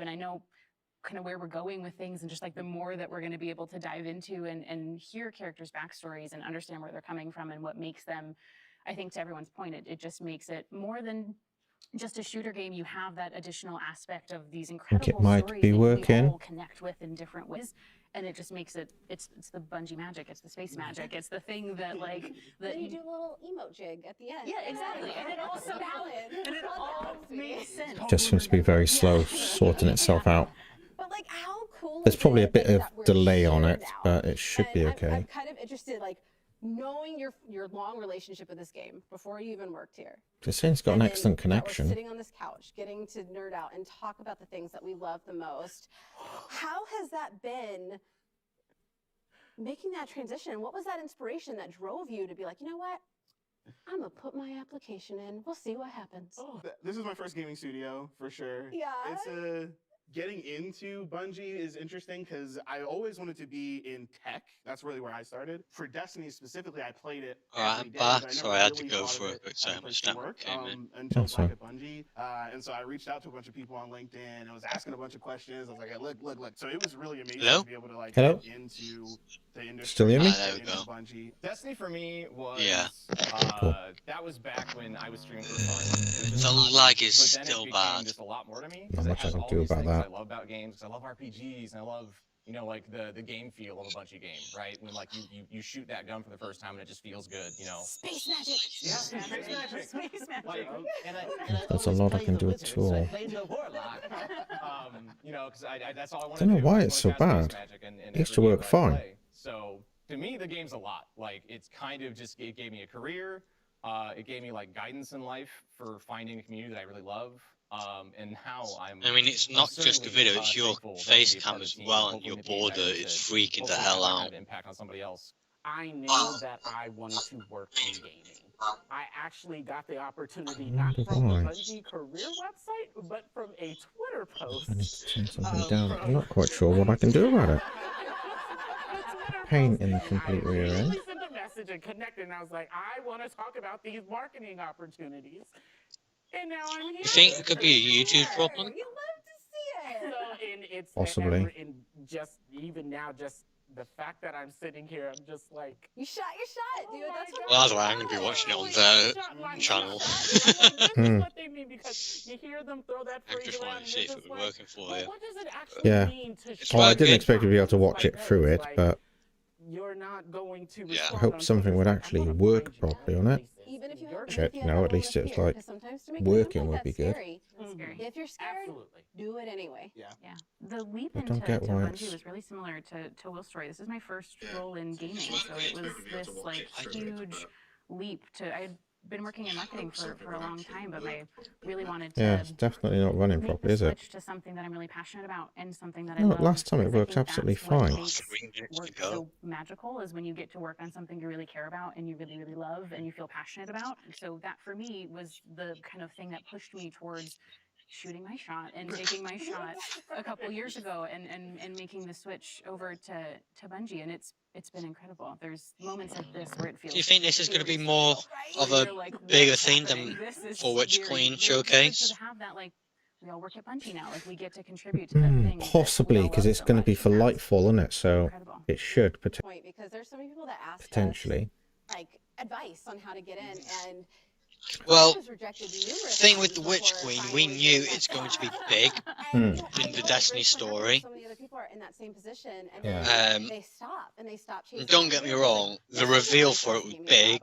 and I know kind of where we're going with things, and just like the more that we're going to be able to dive into and hear characters' backstories and understand where they're coming from and what makes them, I think to everyone's point, it just makes it more than just a shooter game. You have that additional aspect of these incredible it might stories be that working. we all connect with in different ways. And it just makes it, it's the Bungie magic, it's the space magic, it's the thing that like that you do a little emote jig at the end. Yeah, exactly. And it all makes sense. Just seems to be very slow sorting itself out. But like, how cool There's is probably it a bit of that we're delay on sharing it, now? but it should be okay. I'm kind of interested, like, knowing your long relationship with this game before you even worked here. It seems got an excellent connection. We're sitting on this couch, getting to nerd out and talk about the things that we love the most. How has that been, making that transition? What was that inspiration that drove you to be like, you know what? I'm gonna put my application in. We'll see what happens. Oh, this is my first gaming studio for sure. Yeah. It's getting into Bungie is interesting because I always wanted to be in tech. That's really where I started. For Destiny specifically, I played it. Alright, I'm back. Sorry, I had to go for a quick time. Snap came in. Until back at Bungie. And so I reached out to a bunch of people on LinkedIn. I was asking a bunch of questions. I was like, hey, look. So it was really amazing to be able to like get into the industry. Still hear me? There we go. Bungie. Destiny for me was Cool. that was back when I was streaming for fun. The lag is But then still it became bad. just a lot more to me. Not much I can all do these about things that. I love about games. I love RPGs and I love, you know, like the game feel of a Bungie game, right? And like you shoot that gun for the first time and it just feels good, you know. Space magic. Yeah, space magic. Space magic. Like, There's a lot I can do at all. You know, because that's all I want Don't know why it's so bad. It used to work fine. So to me, the game's a lot. Like it's kind of just it gave me a career. It gave me like guidance in life for finding a community that I really love. And how I'm. I mean, it's not just a video; it's your face cam as well, and your border. It's freaking the hell out. Impact on somebody else. I knew that I wanted to work in gaming. I actually got the opportunity not from the Bungie career website, but from a Twitter post. I need to turn something down. I'm not quite sure what I can do about it. Pain in the complete rear end. I sent a message and connected, and I was like, I want to talk about these marketing opportunities. And now I'm here. You think it could be a YouTube problem? You love to see it. So, and it's Possibly. And just even now, just the fact that I'm sitting here, I'm just like, You shot your shot, dude. That's what Well, that's why I'm gonna be watching it on their channel. This is what they mean, because you hear them throw that I phrase just around, wanted to see if it was working for but you. what does it actually Yeah. mean to It's Oh, I working. didn't expect to be able to watch it through it, but you're not going to Yeah. I hope something would actually work properly on it. even if you have Shit, if you no, have at a least little it's fear, like 'cause sometimes to make working something would be that's good. scary, Scary. if you're scared, Absolutely. do it anyway. Yeah. Yeah, the leap I into don't get why Bungie it's- was really similar to Will's story. This is my first role in gaming, so it was this like huge leap to. I'd been working in marketing for a long time, but I really wanted to. Yeah, it's definitely not running make properly, the is it? switch to something that I'm really passionate about and something that I No, love. last time it because I worked think absolutely that's what fine. makes 3 minutes to work go. so magical is when you get to work on something you really care about and you really, really love and you feel passionate about. So that for me was the kind of thing that pushed me towards shooting my shot and taking my shot a couple years ago and making the switch over to Bungie, and it's been incredible. There's moments like this where it feels. Do you think this is going to be more of where a you're like, bigger what's thing happening? than This is For Witch very- Queen very good showcase? To have that, like, we all work at Bungie now. Like we get to contribute to that thing. that we Possibly, all because love it's so going to much. be for That's Lightfall, isn't it? So incredible. it should Point, because there's so many people that ask potentially. us, like, advice on how to get in, and Well, I was rejected numerous thing with times the Witch before Queen, finally we knew getting it's that going to be shot. big And, you know, I in the know Destiny great friends story. with So many other people are in that same position, and Yeah. then they stop chasing. And don't get me wrong, the reveal for it was big,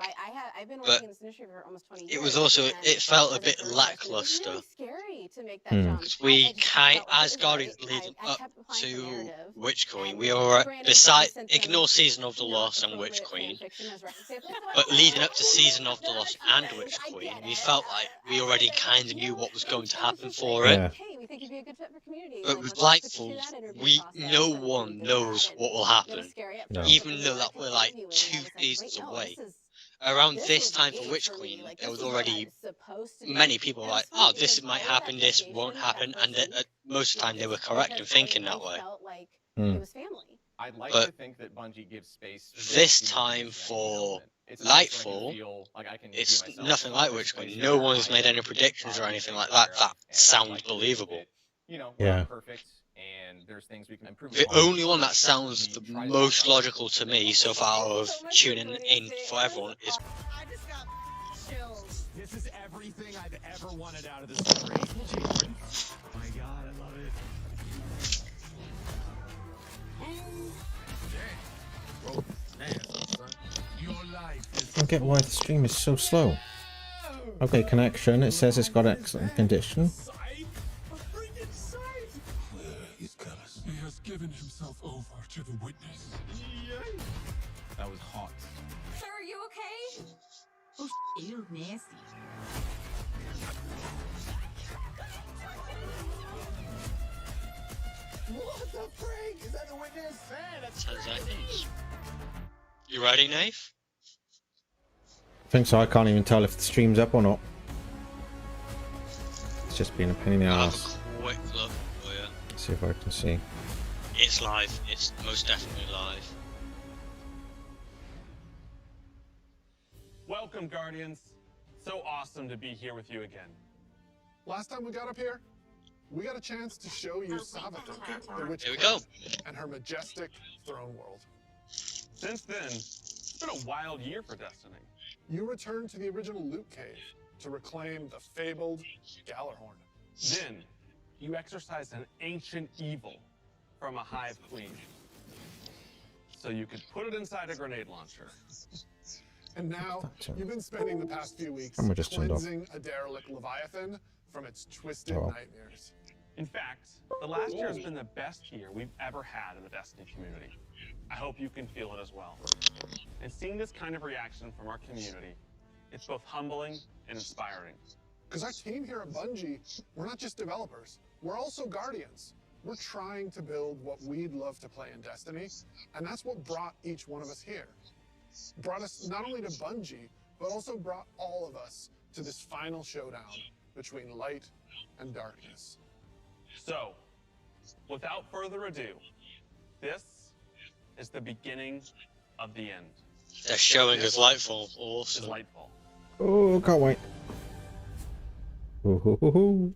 I've been but working in this industry for almost 20 years. it was also, and it felt a as bit journalist, it was lackluster. really scary to make that Hmm. jump. Because we I just kind, felt like it as was Guardians right. leading I up kept applying for to narrative, Witch Queen, and we were granted, beside, since then, ignore Season of the you know, Lost and Witch appropriate Queen, fan fiction as reference examples, but so I leading was up to like, Season of the no, Lost I and get Witch it, Queen, I we get felt it. like we already kind of knew what was going to happen for Yeah. it. Hey, we think you'd be a good fit for community. But Like, with let's put you Lightfall, through that interview we, process, no and one we did knows that, what will and it was happen. scary at No. first, Even but though then that I we're kept like interviewing, 2 and I was like, seasons wait, no, away. this is- Around this this was time for big Witch for me. Queen, Like, there this was is what already I'm supposed to do. many people And like, it's funny oh, this because might all happen, that this won't dedication happen, that and person most of the time they were because correct in thinking I that way. felt like Hmm. it was family. I'd like But to think that Bungie gives space. this to time the for element. It's nice when I can Lightfall, feel like I can be it's myself. nothing like It's Witch a place Queen. where No one's I made can any be predictions or positive anything and like aware that. of, That and I'd sounds like to think believable. that, you know, Yeah. we're not perfect, and there's things we can improve. The upon. only one that sounds the We try to most make logical to me so far of tuning in for everyone is I just got chills. This is everything I've ever wanted out of the story. Oh my god, I love it. Your life I don't get why the stream is so slow. Okay, connection. It says it's got excellent condition. He's callous. He has given himself over to the witness. That was hot. Sir, are you okay? Oh, you look nasty. What the freak? Is that the witness? Man, that's sounds like this. You ready, Nave? I think so. I can't even tell if the stream's up or not. It's just been a pain in the I'll ass. have a quick look for you. Let's see if I can see. It's live. It's most definitely live. Welcome, Guardians. So awesome to be here with you again. Last time we got up here, we got a chance to show you Savitha, the witch Here we go. queen, and her majestic throne world. Since then, it's been a wild year for Destiny. You returned to the original loot cave to reclaim the fabled Gallarhorn. Then, you exorcised an ancient evil from a hive queen, so you could put it inside a grenade launcher. And now, you've been spending the past few weeks Camera just turned off. cleansing a derelict Leviathan from its twisted Oh. nightmares. In fact, the last year has been the best year we've ever had in the Destiny community. I hope you can feel it as well. And seeing this kind of reaction from our community, it's both humbling and inspiring. Because our team here at Bungie, we're not just developers, we're also guardians. We're trying to build what we'd love to play in Destiny, and that's what brought each one of us here. Brought us not only to Bungie, but also brought all of us to this final showdown between light and darkness. So, without further ado, this is the beginning of the end. They're showing us Lightfall. Is Awesome. Lightfall. Oh, can't wait. Ooh.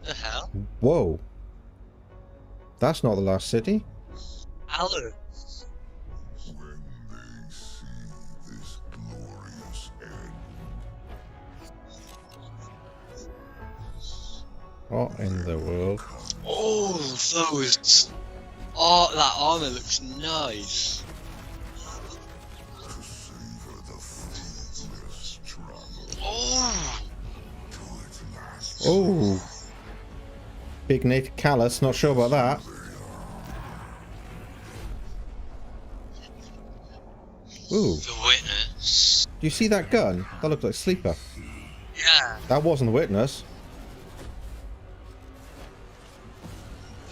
The hell? Whoa. That's not the last city. Alan. When they see this glorious end. What in the world? Oh, those. Oh, that armor looks nice. To savor the fruitless struggle Oh. to its last. Oh. Big naked callus. Not sure about that. Ooh. The witness. Do you see that gun? That looked like Sleeper. Yeah. That wasn't the witness.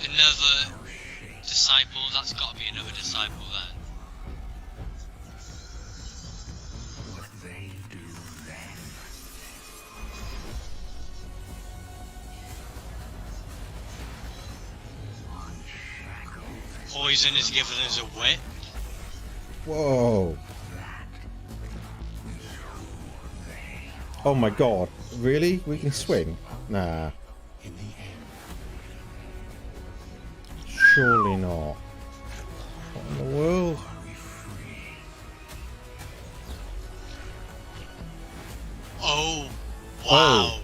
Another disciple. That's got to be another disciple then. What they do then. Poison is given as a whip. Whoa. Oh my god. Really? We can swing? Nah. In the end, Surely not. What in the world? are we free? Oh. Wow.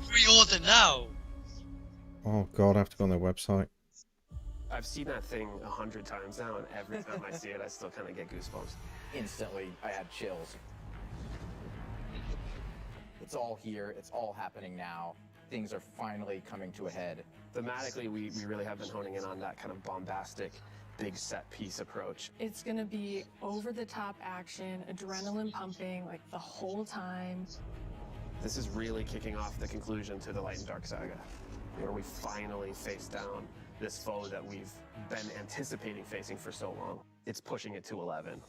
Pre-order now. Oh god, I have to go on their website. I've seen that thing 100 times now, and every time I see it, I still kind of get goosebumps. Instantly, I had chills. It's all here. It's all happening now. Things are finally coming to a head. Thematically, we really have been honing in on that kind of bombastic, big set piece approach. It's gonna be over-the-top action, adrenaline pumping, like the whole time. This is really kicking off the conclusion to the Light and Dark saga, where we finally face down this foe that we've been anticipating facing for so long. It's pushing it to 11.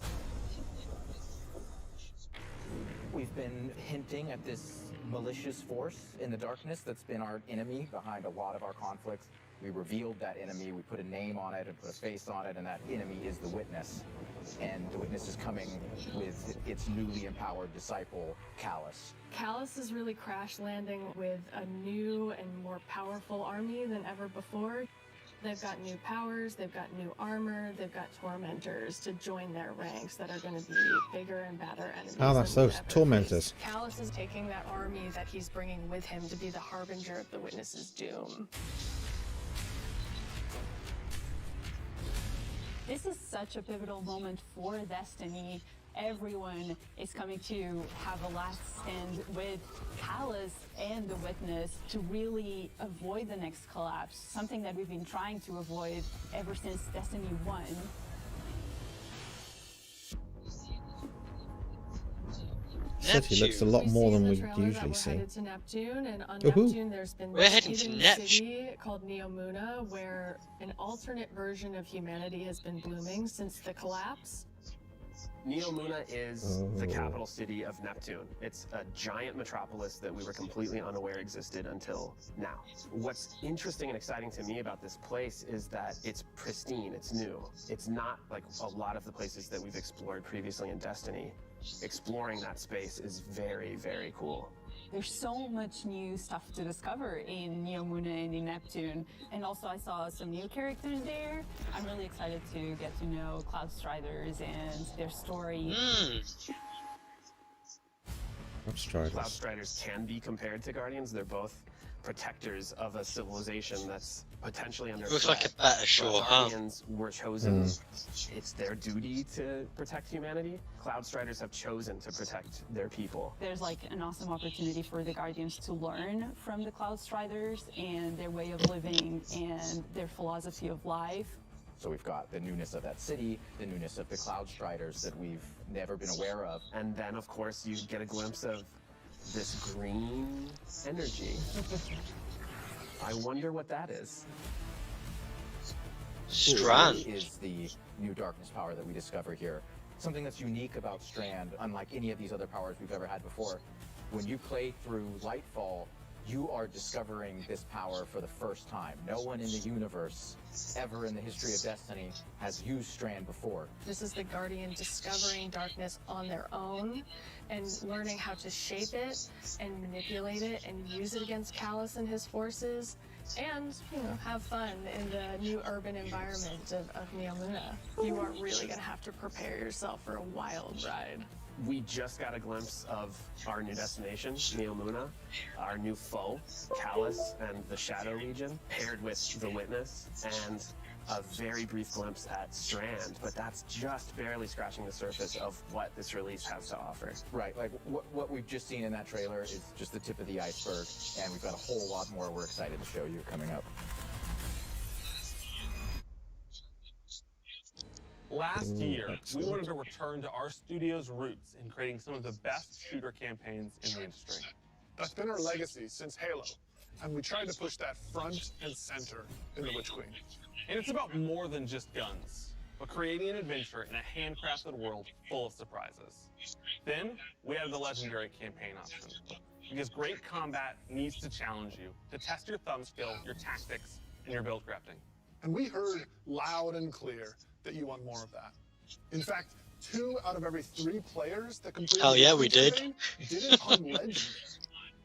We've been hinting at this malicious force in the darkness that's been our enemy behind a lot of our conflicts. We revealed that enemy, we put a name on it and put a face on it, and that enemy is the Witness. And the Witness is coming with its newly empowered disciple, Callus. Callus is really crash landing with a new and more powerful army than ever before. They've got new powers, they've got new armor, they've got tormentors to join their ranks that are going to be bigger and badder enemies. Oh, that's than those we've ever tormentors. faced. Callus is taking that army that he's bringing with him to be the harbinger of the Witness's doom. This is such a pivotal moment for Destiny. Everyone is coming to have a last stand with Callus and the Witness to really avoid the next collapse, something that we've been trying to avoid ever since Destiny 1. City looks a lot more than we usually We're see. headed to Neptune, and on Woohoo. Neptune there's been We're this heading to hidden Neptune. city called Neomuna, where an alternate version of humanity has been blooming since the collapse. Neomuna is the capital city of Neptune. It's a giant metropolis that we were completely unaware existed until now. What's interesting and exciting to me about this place is that it's pristine, it's new. It's not like a lot of the places that we've explored previously in Destiny. Exploring that space is very, very cool. There's so much new stuff to discover in Neomuna and in Neptune. And also I saw some new characters there. I'm really excited to get to know Cloud Striders and their story. Cloud Striders can be compared to Guardians. They're both protectors of a civilization that's potentially under Looks threat. like a better show, huh? Guardians were chosen. It's their duty to protect humanity. Cloud Striders have chosen to protect their people. There's like an awesome opportunity for the Guardians to learn from the Cloud Striders and their way of living and their philosophy of life. So we've got the newness of that city, the newness of the Cloud Striders that we've never been aware of. And then, of course, you get a glimpse of this green energy. I wonder what that is. Strand is the new darkness power that we discover here. Something that's unique about Strand, unlike any of these other powers we've ever had before. When you play through Lightfall, you are discovering this power for the first time. No one in the universe, ever in the history of Destiny, has used Strand before. This is the Guardian discovering darkness on their own and learning how to shape it and manipulate it and use it against Callus and his forces and, have fun in the new urban environment of Neomuna. You are really going to have to prepare yourself for a wild ride. We just got a glimpse of our new destination, Neomuna, our new foe, Callus and the Shadow Legion, paired with the Witness, and a very brief glimpse at Strand, but that's just barely scratching the surface of what this release has to offer. Right, like what we've just seen in that trailer is just the tip of the iceberg, and we've got a whole lot more we're excited to show you coming up. Last year, we wanted to return to our studio's roots in creating some of the best shooter campaigns in the industry. That's been our legacy since Halo, and we tried to push that front and center in The Witch Queen. And it's about more than just guns, but creating an adventure in a handcrafted world full of surprises. Then, we added the legendary campaign option, because great combat needs to challenge you, to test your thumb skill, your tactics, and your build crafting. And we heard loud and clear that you want more of that. In fact, 2 out of every 3 players that completed Hell yeah, the we did. campaign did it on Legendary.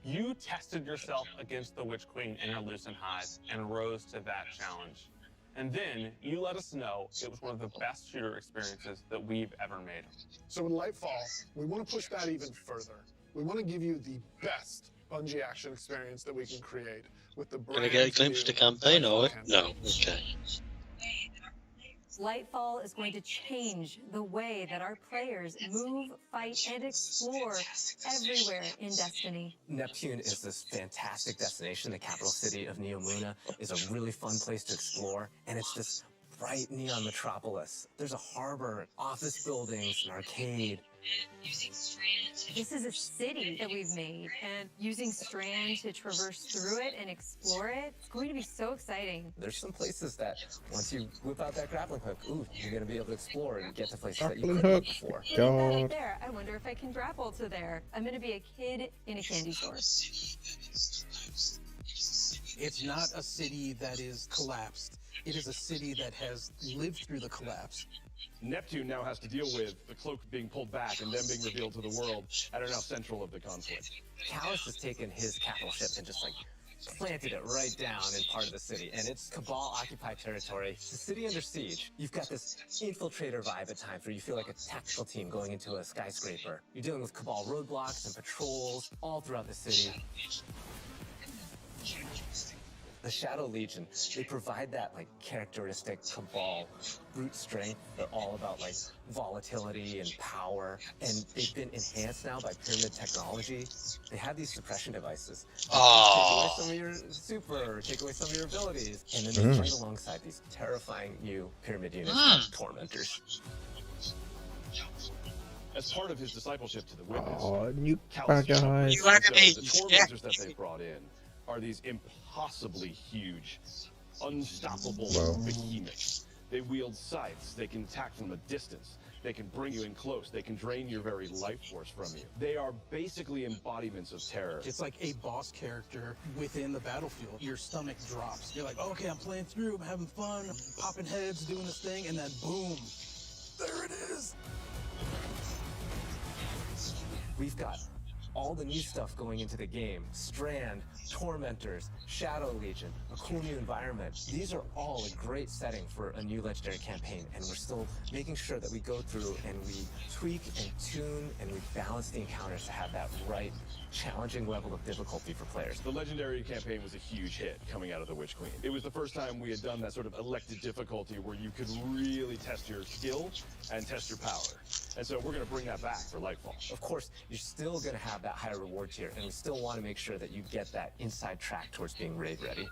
You tested yourself against the Witch Queen and her Lucent Hive and rose to that challenge. And then you let us know it was one of the best shooter experiences that we've ever made. So in Lightfall, we want to push that even further. We want to give you the best Bungie action experience that we can create with the Gonna get a glimpse of the campaign, are we? No, okay. Lightfall is going to change the way that our players move, fight, and explore everywhere in Destiny. Neptune is this fantastic destination. The capital city of Neomuna is a really fun place to explore, and it's this bright neon metropolis. There's a harbor, office buildings, an arcade. This is a city that we've made, and using Strand to traverse through it and explore it, it's going to be so exciting. There's some places that once you whip out that grappling hook, ooh, you're gonna be able to explore and get to places that you couldn't before. Look at that right there. I wonder if I can grapple to there. I'm going to be a kid in a candy store. It's not a city that is collapsed. It is a city that has lived through the collapse. Neptune now has to deal with the cloak being pulled back and them being revealed to the world and are now central of the conflict. Callus has taken his capital ship and just like planted it right down in part of the city, and it's Cabal-occupied territory. The city under siege. You've got this infiltrator vibe at times where you feel like a tactical team going into a skyscraper. You're dealing with Cabal roadblocks and patrols all throughout the city. The Shadow Legion, they provide that like characteristic Cabal brute strength. They're all about like volatility and power, and they've been enhanced now by pyramid technology. They have these suppression devices. Take away some of your super, take away some of your abilities, and then they fight alongside these terrifying new pyramid units like Tormentors. As part of his discipleship to the Witness, Oh, new Callus bad guys. the Tormentors that they brought in are these impossibly huge, unstoppable behemoths. They wield scythes, they can attack from a distance, they can bring you in close, they can drain your very life force from you. They are basically embodiments of terror. It's like a boss character within the battlefield. Your stomach drops. You're like, okay, I'm playing through, I'm having fun, I'm popping heads, doing this thing, and then boom, there it is. We've got all the new stuff going into the game. Strand, Tormentors, Shadow Legion, a cool new environment. These are all a great setting for a new Legendary campaign, and we're still making sure that we go through and we tweak and tune and we balance the encounters to have that right challenging level of difficulty for players. The Legendary campaign was a huge hit coming out of the Witch Queen. It was the first time we had done that sort of elected difficulty where you could really test your skill and test your power. And so we're going to bring that back for Lightfall. Of course, you're still going to have that higher reward tier, and we still want to make sure that you get that inside track towards being raid ready.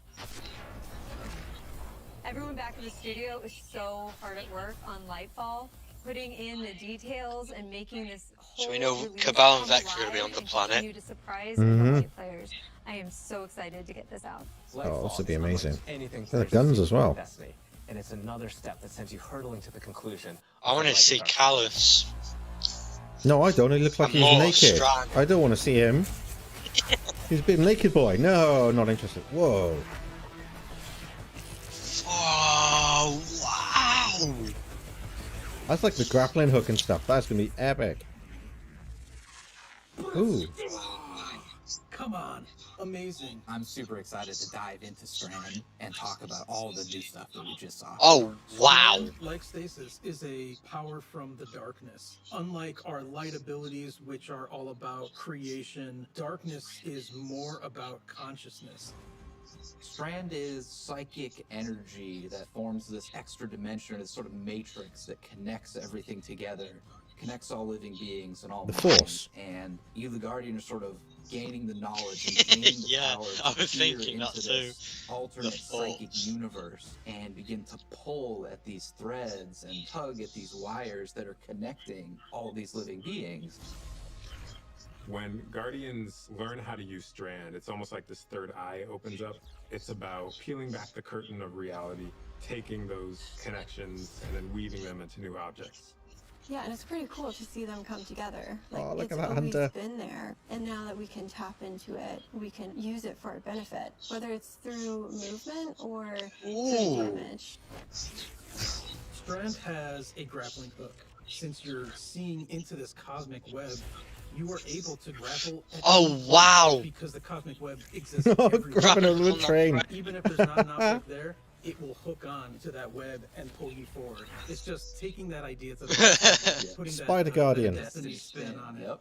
Everyone back in the studio is so hard at work on Lightfall, putting in the details and making this whole So we know release Cabal and come Vector will be alive on the and planet. continue to surprise and delight players. I am so excited to get this out. Oh, this would be amazing. Anything The guns as well. Destiny, and it's another step that sends you hurtling to the conclusion. I want to see Callus. No, I don't. He looks like I'm he's more naked. strong. I don't want to see him. He's a bit naked boy. No, not interested. Whoa. Oh, wow. That's like the grappling hook and stuff. That's going to be epic. Ooh. Come on. Amazing. I'm super excited to dive into Strand and talk about all the new stuff that we just saw. Oh, wow. Strand, like Stasis, is a power from the darkness. Unlike our light abilities, which are all about creation, darkness is more about consciousness. Strand is psychic energy that forms this extra dimension, this sort of matrix that connects everything together, connects all living beings and all The minds. Force. And you, the Guardian, are sort of gaining the knowledge and gaining the Yeah, power I to was peer thinking into that this too. alternate The Force. psychic universe and begin to pull at these threads and tug at these wires that are connecting all these living beings. When Guardians learn how to use Strand, it's almost like this third eye opens up. It's about peeling back the curtain of reality, taking those connections and then weaving them into new objects. Yeah, and it's pretty cool to see them come together. Like, Oh, look it's at that always hunter. been there, and now that we can tap into it, we can use it for our benefit, whether it's through movement or through damage. Strand has a grappling hook. Since you're seeing into this cosmic web, you are able to grapple at Oh, any point wow. because the cosmic web exists everywhere. Grabbing onto a train. Even if there's not an object there, it will hook on to that web and pull you forward. It's just taking that idea to the putting Spider that, Guardian. that destiny spin on it. Yep.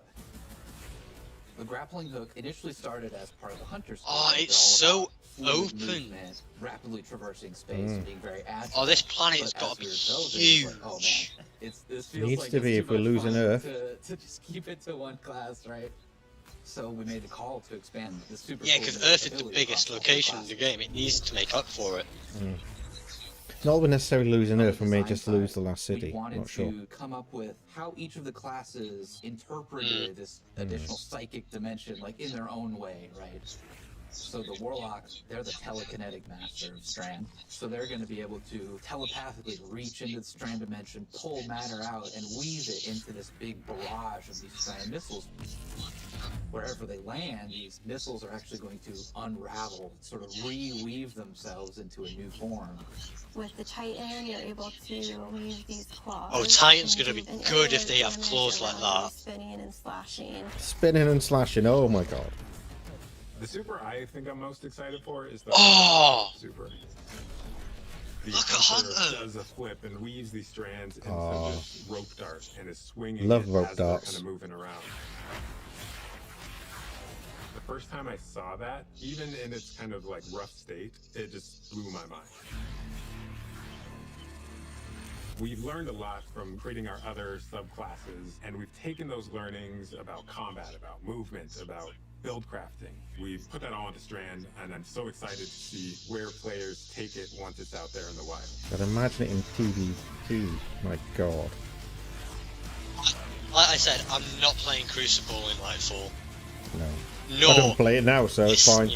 The grappling hook initially started as part of the hunter's Oh, story. it's They're all so about fluid open. movement, rapidly traversing space, and being very agile. Oh, this planet's But got as to be we were building, huge. it's like, oh man, this feels Needs like to it's be too if we're much losing fun Earth. to just keep it to one class, right? So we made the call to expand the super. Yeah, cool because new Earth is the ability biggest across all location in the classes. game. It needs to make up for it. Not necessarily losing Earth, we may design just side, lose the last we city. wanted Not sure. to come up with how each of the classes interpreted this additional psychic dimension, like in their own way, right? So the Warlocks, they're the telekinetic master of Strand. So they're going to be able to telepathically reach into the Strand dimension, pull matter out, and weave it into this big barrage of these Strand missiles. wherever they land, these missiles are actually going to unravel, sort of reweave themselves into a new form. With the Titan, you're able to weave these claws. Oh, Titan's gonna and be do an good area if they have damage claws like around that. you, spinning and slashing. Spinning and slashing. Oh my god. The super I think I'm most excited for is the super. The Look at Hunter does a flip and weaves these strands into this rope dart and is swinging Love it rope as darts. they're kind of moving around. The first time I saw that, even in its kind of like rough state, it just blew my mind. We've learned a lot from creating our other subclasses, and we've taken those learnings about combat, about movement, about build crafting. We've put that all into Strand, and I'm so excited to see where players take it once it's out there in the wild. But imagine it in PvP. My god. Like I said, I'm not playing Crucible in Lightfall. No. No. I don't play it now, so it's fine.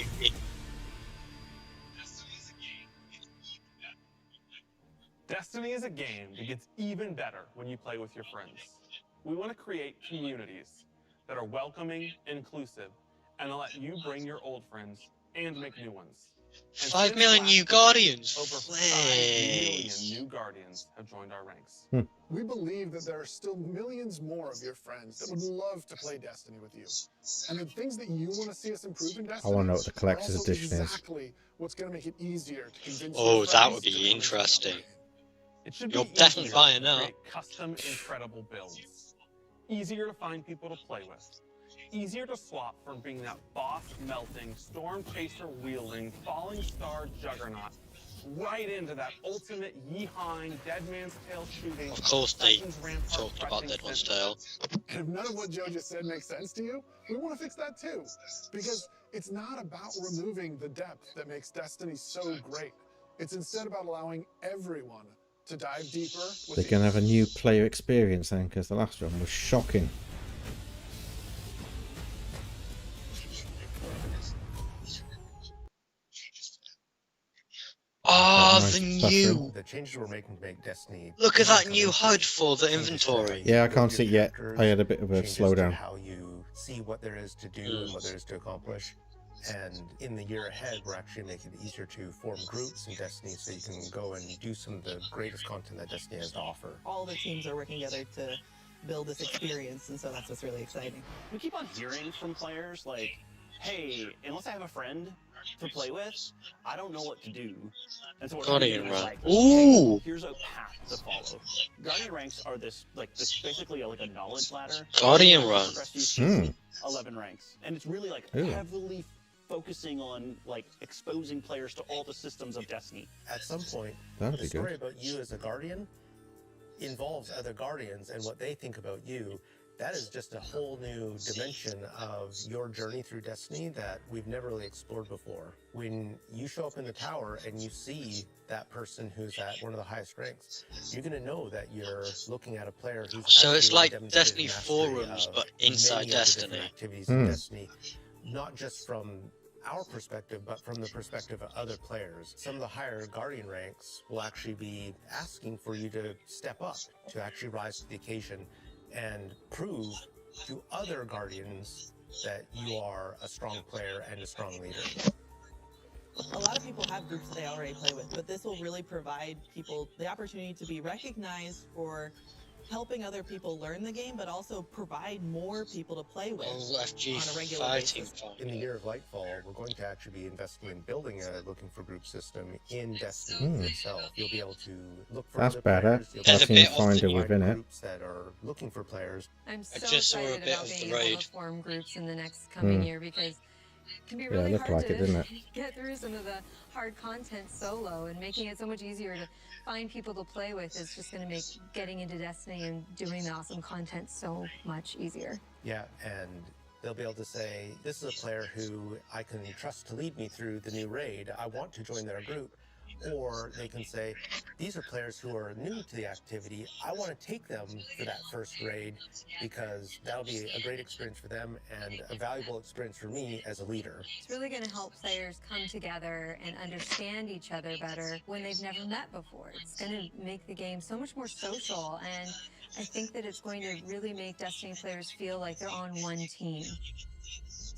Destiny is a game that gets even better when you play with your friends. We want to create communities that are welcoming, inclusive, and let you bring your old friends and make new ones. And 5 since million last new year, Guardians. Over 5 million new Guardians have joined our ranks. We believe that there are still millions more of your friends that would love to play Destiny with you. And the things that you want to see us improve in Destiny I want to know what the collector's are also edition is. exactly what's going to make it easier to convince Oh, your that friends would to be interesting. It should You're be definitely easier buying to that. create custom, incredible builds. Easier to find people to play with. Easier to swap from being that boss-melting, storm chaser-wielding, falling star juggernaut right into that ultimate yeehaw, dead man's tail shooting. Of course they Titan's rampart talked about crushing Dead One's sentinel. Tail. And if none of what Joe just said makes sense to you, we want to fix that too. Because it's not about removing the depth that makes Destiny so great. It's instead about allowing everyone to dive deeper. They're going to have a new player experience then, because the last one was shocking. Oh, Nice the buffering. new. The changes we're making to make Destiny. Look at that new HUD for the inventory. Yeah, I can't see it yet. I had a bit of a changes to slowdown. how you see what there is to do and what there is to accomplish. And in the year ahead, we're actually making it easier to form groups in Destiny so you can go and do some of the greatest content that Destiny has to offer. All the teams are working together to build this experience, and so that's what's really exciting. We keep on hearing from players like, hey, unless I have a friend to play with, I don't know what to do. And so what Guardian is rank. like, Ooh. hey, here's a path to follow. Guardian ranks are this basically like a knowledge ladder. Guardian You rank. progress these Hmm. 11 ranks. And it's really like Ooh. heavily focusing on like exposing players to all the systems of Destiny. At some point, That'd the be story good. about you as a Guardian involves other Guardians and what they think about you. That is just a whole new dimension of your journey through Destiny that we've never really explored before. When you show up in the tower and you see that person who's at one of the highest ranks, you're going to know that you're looking at a player who's So it's actually like demonstrated Destiny mastery forums, of but inside many of the different Destiny. activities in Destiny, not just from our perspective, but from the perspective of other players. Some of the higher Guardian ranks will actually be asking for you to step up, to actually rise to the occasion and prove to other Guardians that you are a strong player and a strong leader. A lot of people have groups that they already play with, but this will really provide people the opportunity to be recognized for helping other people learn the game, but also provide more people to play with Oh, FG on a regular fighting basis. fun. In the year of Lightfall, we're going to actually be investing in building a looking for group system in Destiny itself. You'll be able to look for That's other better. players. You'll That's be able in to Finder find within it. groups that are looking for players. I'm so just saw a excited bit about of the being able raid. to form groups in the next coming Hmm. year because it can be Yeah, really it looked hard like it, to didn't it? get through some of the hard content solo, and making it so much easier to find people to play with is just going to make getting into Destiny and doing the awesome content so much easier. Yeah, and they'll be able to say, this is a player who I can trust to lead me through the new raid. I want to join their group. Or they can say, these are players who are new to the activity. I want to take them for that first raid because that'll be a great experience for them and a valuable experience for me as a leader. It's really going to help players come together and understand each other better when they've never met before. It's going to make the game so much more social, and I think that it's going to really make Destiny players feel like they're on one team.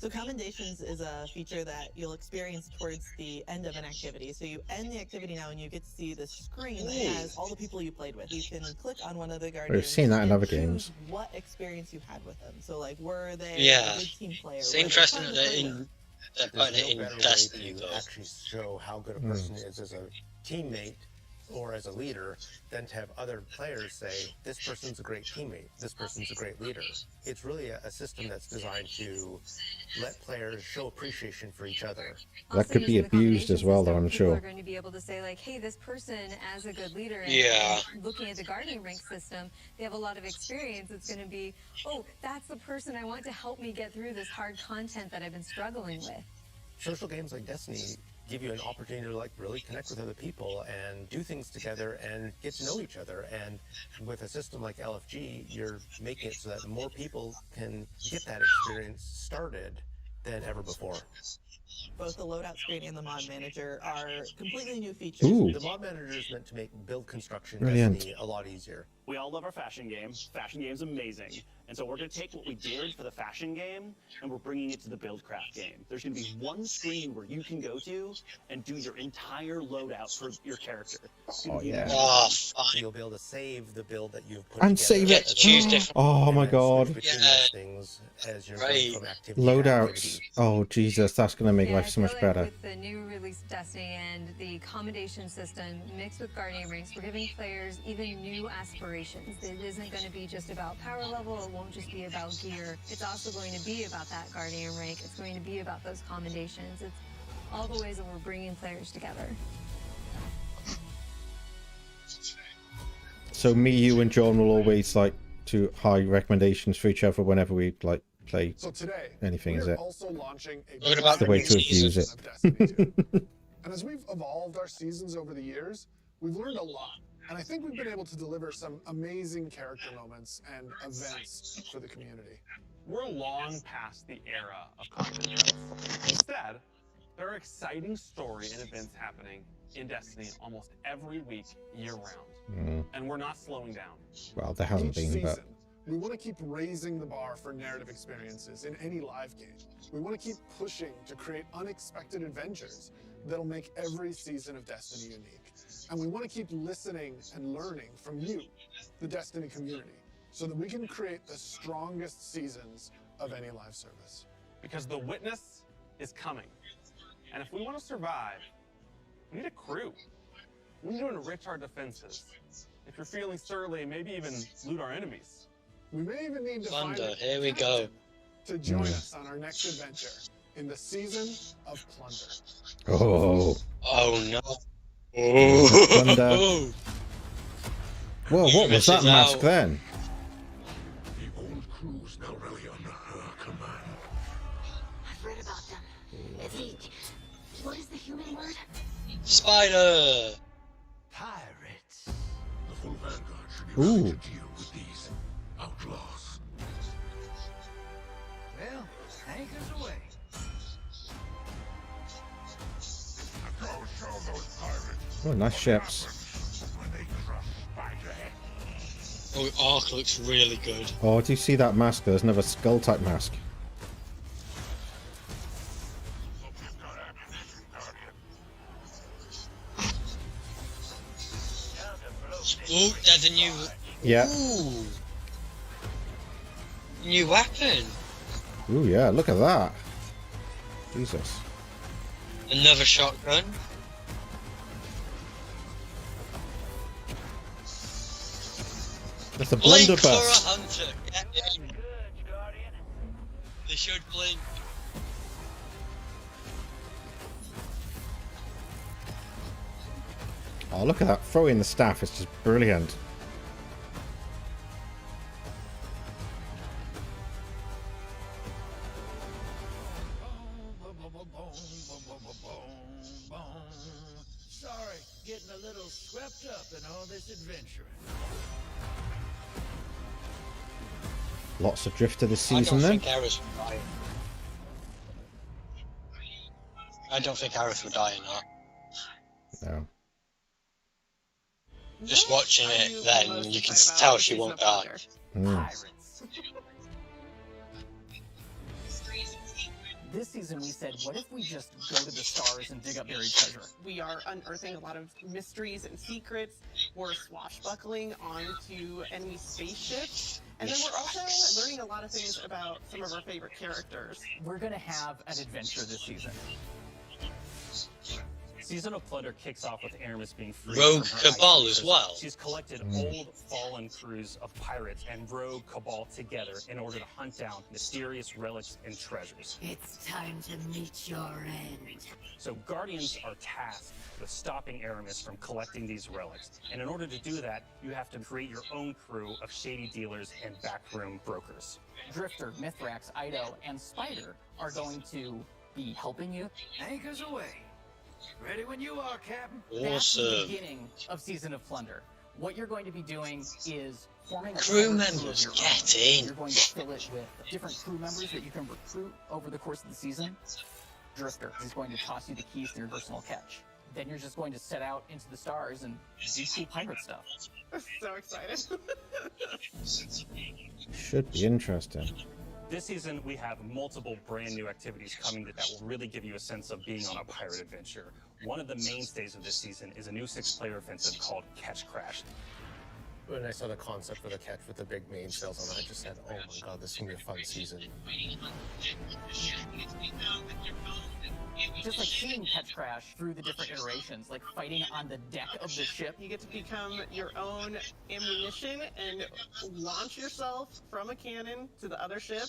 So commendations is a feature that you'll experience towards the end of an activity. So you end the activity now and you get to see the screen that has all the people you played with. You can click on one of the guardians. We've seen that in and other choose games. what experience you had with them. So like, were they Yeah. a good team player? It's Were they interesting fun that to play in with? they're There's putting it no in better Destiny way though. to actually show how good a Mm. person is as a teammate or as a leader than to have other players say, this person's a great teammate, this person's a great leader. It's really a system that's designed to let players show appreciation for each other. That could be abused as well, though, I'm People are sure. going to be able to say, like, hey, this person, as a good leader, and, Yeah. and looking at the guardian rank system, they have a lot of experience. It's going to be, oh, that's the person I want to help me get through this hard content that I've been struggling with. Social games like Destiny give you an opportunity to like really connect with other people and do things together and get to know each other. And with a system like LFG, you're making it so that more people can get that experience started than ever before. Both the loadout screen and the mod manager are completely new features. Ooh. The mod manager is meant to make build construction Brilliant. Destiny a lot easier. We all love our fashion game. Fashion game's amazing. And so we're going to take what we did for the fashion game and we're bringing it to the Buildcraft game. There's going to be one screen where you can go to and do your entire loadout for your character. Oh, yeah. Oh, So fine. you'll be able to save the build that you've put And together. save Get it. to choose different. Oh my And then god. switch between Yeah. those things as you're going Right. from activity to Loadouts. activity. Oh Jesus, that's gonna make Yeah, life I so feel much like better. with the new release of Destiny and the commendation system mixed with guardian ranks, we're giving players even new aspirations. It isn't going to be just about power level. It won't just be about gear. It's also going to be about that guardian rank. It's going to be about those commendations. It's all the ways that we're bringing players together. So me, you, and John will always like to high recommendations for each other whenever we like play So today, anything, is we're it? also launching a What about The way to abuse it. of Destiny 2. And as we've evolved our seasons over the years, we've learned a lot. And I think we've been able to deliver some amazing character moments and events for the community. We're long past the era of content traps. Instead, there are exciting story and events happening in Destiny almost every week, year-round. And we're not slowing down. Well, there hasn't Each been, but season, we want to keep raising the bar for narrative experiences in any live game. We want to keep pushing to create unexpected adventures that'll make every season of Destiny unique. And we want to keep listening and learning from you, the Destiny community, so that we can create the strongest seasons of any live service. Because the witness is coming. And if we want to survive, we need a crew. We need to enrich our defenses. If you're feeling surly, maybe even loot our enemies. We may even need to find Plunder, a here we go. to join us on our next adventure in the season of Plunder. oh, Oh no. Plunder. Oh. Whoa, what was Missing that mask out. then? The old crew's now really under her command. I've read about them. What is the human word? Spider. Pirates. The full Vanguard should be Ooh. ready to deal with these outlaws. Well, anchors away. Now go show those pirates Oh, nice ships. when they crush Spiderhead. Oh, Ark looks really good. Oh, do you see that mask? There's another skull type mask. Oh, there's a new. Yeah. Ooh. New weapon. Ooh, yeah, look at that. Jesus. Another shotgun. That's a Blink for a blunderbuss. hunter. Get in. They should blink. Oh, look at that. Throwing the staff is just brilliant. Sorry, getting a little swept up in all this adventuring. Lots of drifter this I season don't then. think Aerith would die. I don't think Aerith would die in that. No. Just watching it, then you can tell she won't die. Mm. This season we said, what if we just go to the stars and dig up buried treasure? We are unearthing a lot of mysteries and secrets. We're swashbuckling onto enemy spaceships. And then we're also learning a lot of things about some of our favorite characters. We're going to have an adventure this season. Season of Plunder kicks off with Aramis being freed Rogue from her Cabal ice as prison. well. She's collected old fallen crews of pirates and Rogue Cabal together in order to hunt down mysterious relics and treasures. It's time to meet your end. So Guardians are tasked with stopping Aramis from collecting these relics. And in order to do that, you have to create your own crew of shady dealers and backroom brokers. Drifter, Mithrax, Ido, and Spider are going to be helping you. Anchors away. Ready when you are, Captain. That's the beginning of Season of Plunder. What you're going to be doing is forming a Crew members members, of your get own. in. You're going to fill it with different crew members that you can recruit over the course of the season. Drifter is going to toss you the keys to your personal catch. Then you're just going to set out into the stars and do cool pirate stuff. I'm so excited. Should be interesting. This season, we have multiple brand new activities coming that will really give you a sense of being on a pirate adventure. One of the mainstays of this season is a new 6-player offensive called Catch Crash. When I saw the concept for the catch with the big mainsails on it, I just said, oh my god, this is going to be a fun season. Just like seeing Catch Crash through the different iterations, like fighting on the deck of the ship. You get to become your own ammunition and launch yourself from a cannon to the other ship,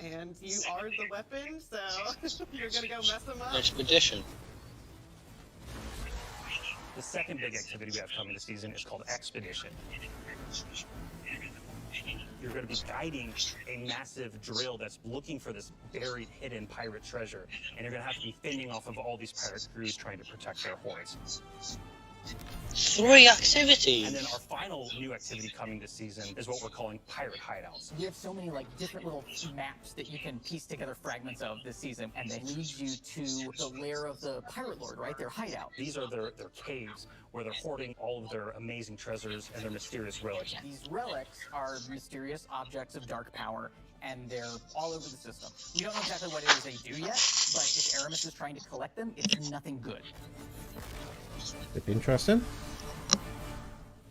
and you are the weapon, so you're gonna go mess them up. Expedition. The second big activity we have coming this season is called Expedition. You're going to be guiding a massive drill that's looking for this buried, hidden pirate treasure, and you're going to have to be fending off of all these pirate crews trying to protect their hoards. 3 activities. And then our final new activity coming this season is what we're calling Pirate Hideouts. We have so many like different little maps that you can piece together fragments of this season, and they lead you to the lair of the Pirate Lord, right? Their hideout. These are their caves where they're hoarding all of their amazing treasures and their mysterious relics. These relics are mysterious objects of dark power, and they're all over the system. We don't know exactly what it is they do yet, but if Aramis is trying to collect them, it's nothing good. It'd be interesting.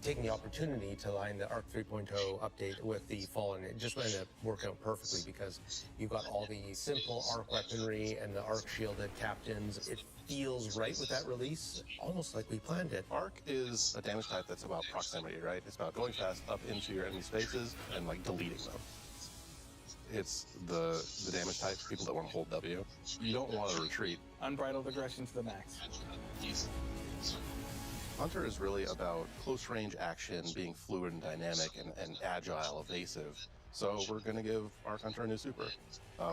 Taking the opportunity to line the Arc 3.0 update with the Fallen, it just ended up working out perfectly because you've got all the simple Arc weaponry and the Arc shielded captains. It feels right with that release, almost like we planned it. Arc is a damage type that's about proximity, right? It's about going fast up into your enemy spaces and like deleting them. It's the damage type, people that want to hold W. You don't want to retreat. Unbridled aggression to the max. Hunter is really about close range action, being fluid and dynamic and agile, evasive. So we're going to give Arc Hunter a new super.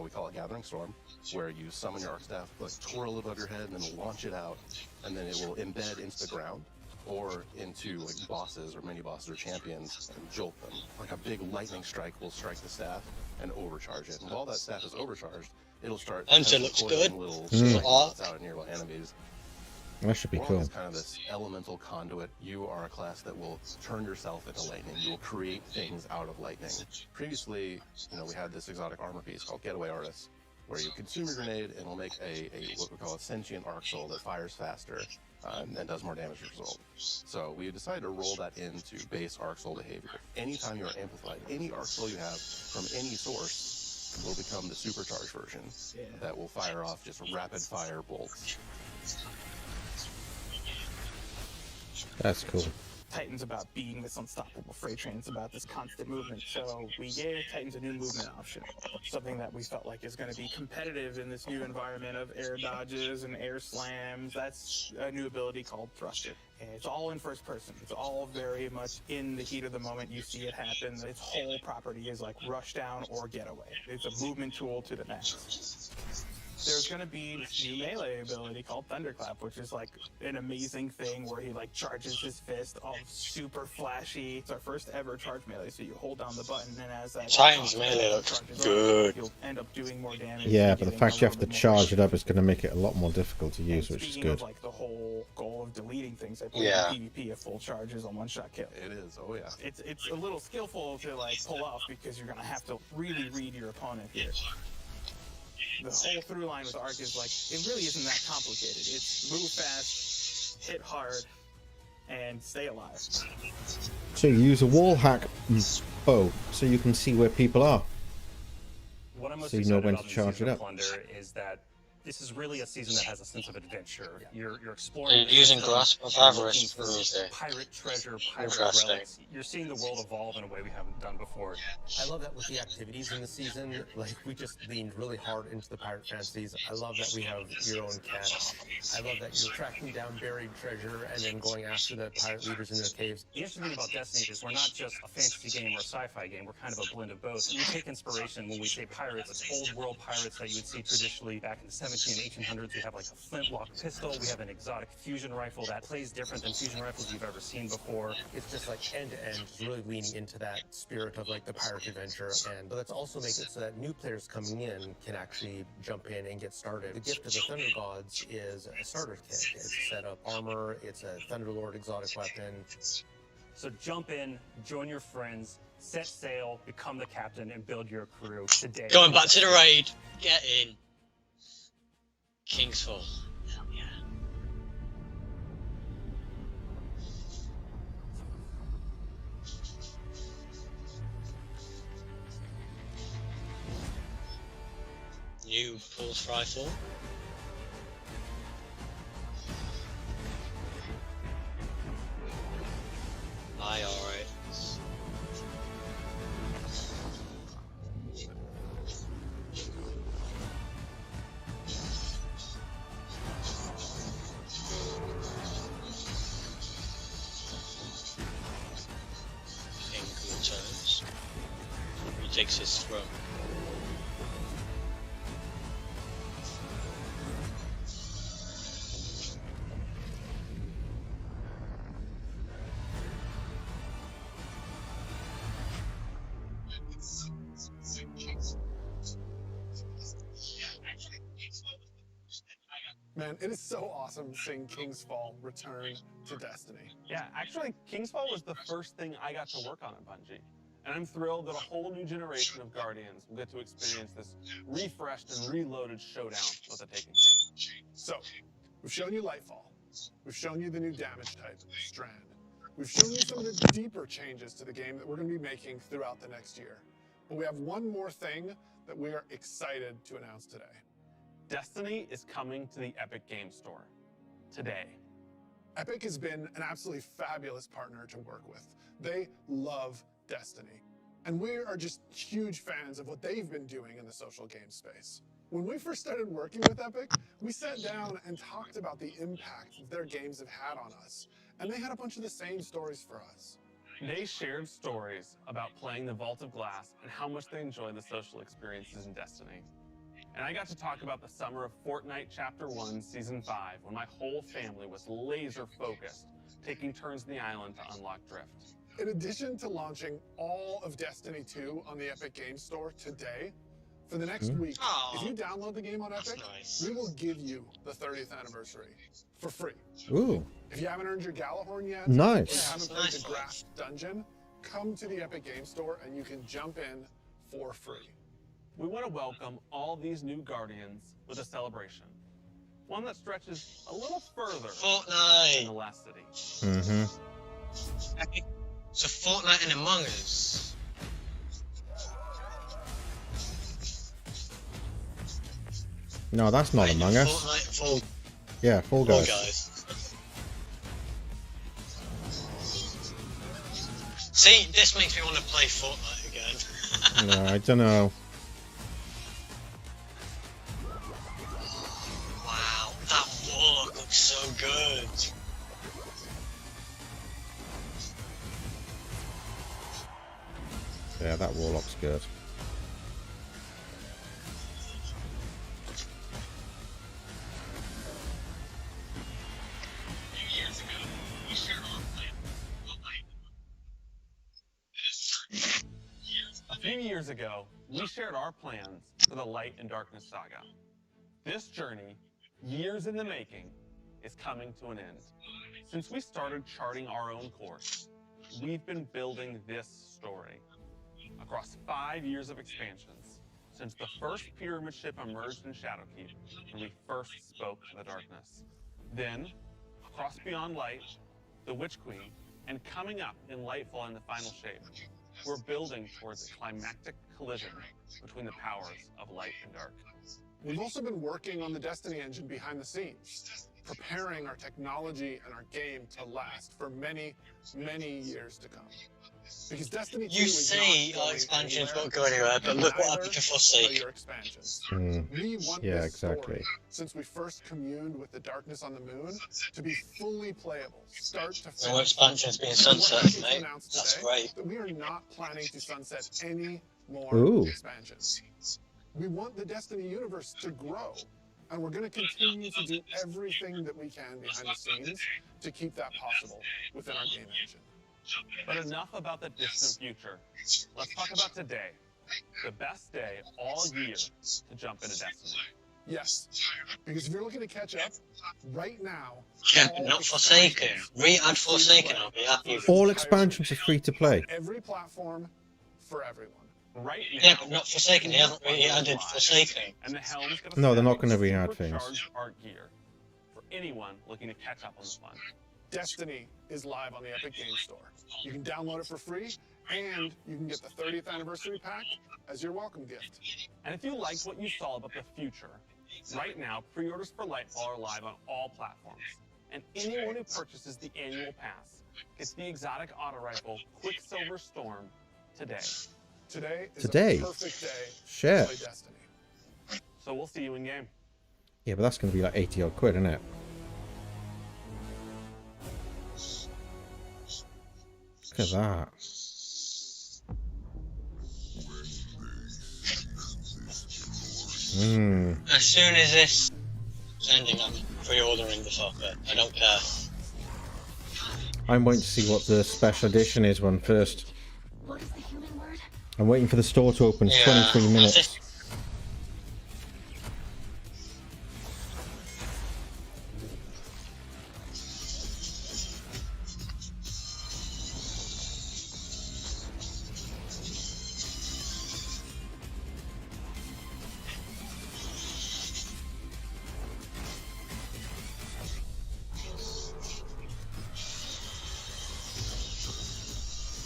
We call it Gathering Storm, where you summon your Arc Staff, like twirl it above your head, and then launch it out, and then it will embed into the ground or into like bosses or mini bosses or champions and jolt them. Like a big lightning strike will strike the staff and overcharge it. And while that staff is overcharged, it'll start Hunter looks good. little Arc. out of nearby enemies. That should be Warlock cool. is kind of this elemental conduit. You are a class that will turn yourself into lightning. You will create things out of lightning. Previously, we had this exotic armor piece called Getaway Artist, where you consume your grenade and it'll make a what we call a sentient arc soul that fires faster and does more damage as a result. So we decided to roll that into base arc soul behavior. Anytime you are amplified, any arc soul you have from any source will become the supercharged version that will fire off just rapid fire bolts. That's cool. Titan's about being this unstoppable freight train. It's about this constant movement. So we gave Titans a new movement option, something that we felt like is going to be competitive in this new environment of air dodges and air slams. That's a new ability called Thrusted. And it's all in first person. It's all very much in the heat of the moment. You see it happen. Its whole property is like rush down or getaway. It's a movement tool to the max. There's going to be this new melee ability called Thunderclap, which is like an amazing thing where he like charges his fist all super flashy. It's our first ever charge melee, so you hold down the button and as that Titan's melee looks good. You'll end up doing more damage. Yeah, but the fact you have to charge it up is going to make it a lot more difficult to use, which is Speaking good. of like the whole goal of deleting things, I believe in PvP a full charge is a one-shot kill. It is, oh yeah. It's a little skillful to like pull off because you're going to have to really read your opponent here. the whole through line with Ark is like, it really isn't that complicated. It's move fast, hit hard, and stay alive. So you use a wall hack bow so you can see where people are. What I'm most So you know excited when about to in charge Season it of up. Plunder is that this is really a season that has a sense of adventure. You're exploring. You're using Grasp of you're Avarice looking for for music. pirate treasure, pirate Interesting. relics. You're seeing the world evolve in a way we haven't done before. I love that with the activities in the season, like we just leaned really hard into the pirate fantasies. I love that we have your own cat. I love that you're tracking down buried treasure and then going after the pirate leaders in their caves. The interesting thing about Destiny is we're not just a fantasy game or a sci-fi game. We're kind of a blend of both. And we take inspiration when we say pirates. It's old world pirates that you would see traditionally back in the 1700s and 1800s. We have like a flintlock pistol. We have an exotic fusion rifle that plays different than fusion rifles you've ever seen before. It's just like end to end, really leaning into that spirit of like the pirate adventure. And but let's also make it so that new players coming in can actually jump in and get started. The gift of the Thunder Gods is a starter kit. It's a set of armor. It's a Thunderlord exotic weapon. So jump in, join your friends, set sail, become the captain, and build your crew today. Going back to the raid. Get in. Kingsfall. Hell yeah. New Pulse Rifle. Aye, alright. King returns. He takes his throne. Man, it is so awesome seeing Kingsfall return to Destiny. Yeah, actually, Kingsfall was the first thing I got to work on at Bungie. And I'm thrilled that a whole new generation of Guardians will get to experience this refreshed and reloaded showdown with the Taken King. So, we've shown you Lightfall. We've shown you the new damage type, Strand. We've shown you some of the deeper changes to the game that we're going to be making throughout the next year. But we have one more thing that we are excited to announce today. Destiny is coming to the Epic Games Store today. Epic has been an absolutely fabulous partner to work with. They love Destiny. And we are just huge fans of what they've been doing in the social game space. When we first started working with Epic, we sat down and talked about the impact that their games have had on us. And they had a bunch of the same stories for us. They shared stories about playing the Vault of Glass and how much they enjoyed the social experiences in Destiny. And I got to talk about the summer of Fortnite Chapter 1, Season 5, when my whole family was laser focused, taking turns in the island to unlock Drift. In addition to launching all of Destiny 2 on the Epic Games Store today, for the next week, if you download the game on Epic, we will give you the 30th anniversary for free. Ooh. If you haven't earned your Galahorn yet, Nice. or you haven't played the Grasp Dungeon, come to the Epic Games Store and you can jump in for free. We want to welcome all these new Guardians with a celebration. One that stretches a little further Fortnite than the last city. Mm-hmm. So Fortnite and Among Us. No, that's not Among Us. Fortnite, Fall. Yeah, Fall Guys. See, this makes me want to play Fortnite again. No, I don't know. Wow, that Warlock looks so good. Yeah, that Warlock's good. A few years ago, we shared our plans for the Light and Darkness saga. This journey, years in the making, is coming to an end. Since we started charting our own course, we've been building this story. Across 5 years of expansions, since the first pyramid ship emerged in Shadowkeep when we first spoke to the darkness. Then, across beyond light, the Witch Queen, and coming up in Lightfall in the final shape, we're building towards a climactic collision between the powers of light and dark. We've also been working on the Destiny engine behind the scenes, preparing our technology and our game to last for many, many years to come. Because Destiny 2 You is say not our going expansions anywhere, won't go anywhere, but look what neither happened to are Forsaken. your expansions. Mm. We want Yeah, this exactly. story, since we first communed with the darkness on the moon, to be fully playable, start to finish. No expansion's being We're sunset, happy to mate. announce That's today great. that we are not planning to sunset any more Ooh. expansions. We want the Destiny universe to grow, and we're going to continue to do everything that we can behind the scenes to keep that possible within our game engine. But enough about the distant future. Let's talk about today. The best day all year to jump into Destiny. Yes, because if you're looking to catch up, right now... Yeah, but not Forsaken. Re-add Forsaken, I'll be happy. All expansions are free to play. Every platform, for everyone. Right now, Yeah, but not Forsaken. They haven't re-added Forsaken. And the helm's gonna No, they're not stack going to re-add things. supercharged art gear for anyone looking to catch up on the fun. Destiny is live on the Epic Games Store. You can download it for free, and you can get the 30th anniversary pack as your welcome gift. And if you liked what you saw about the future, right now, pre-orders for Lightfall are live on all platforms. And anyone who purchases the annual pass gets the exotic auto rifle Quicksilver Storm today. Today is Today? a perfect day Shit. to play Destiny. So we'll see you in game. Yeah, but that's going to be like 80 odd quid, isn't it? Look at that. As soon as this is ending, I'm pre-ordering the fucker. I don't care. I'm waiting to see what the special edition is one first. I'm waiting for the store to open. It's 23 minutes.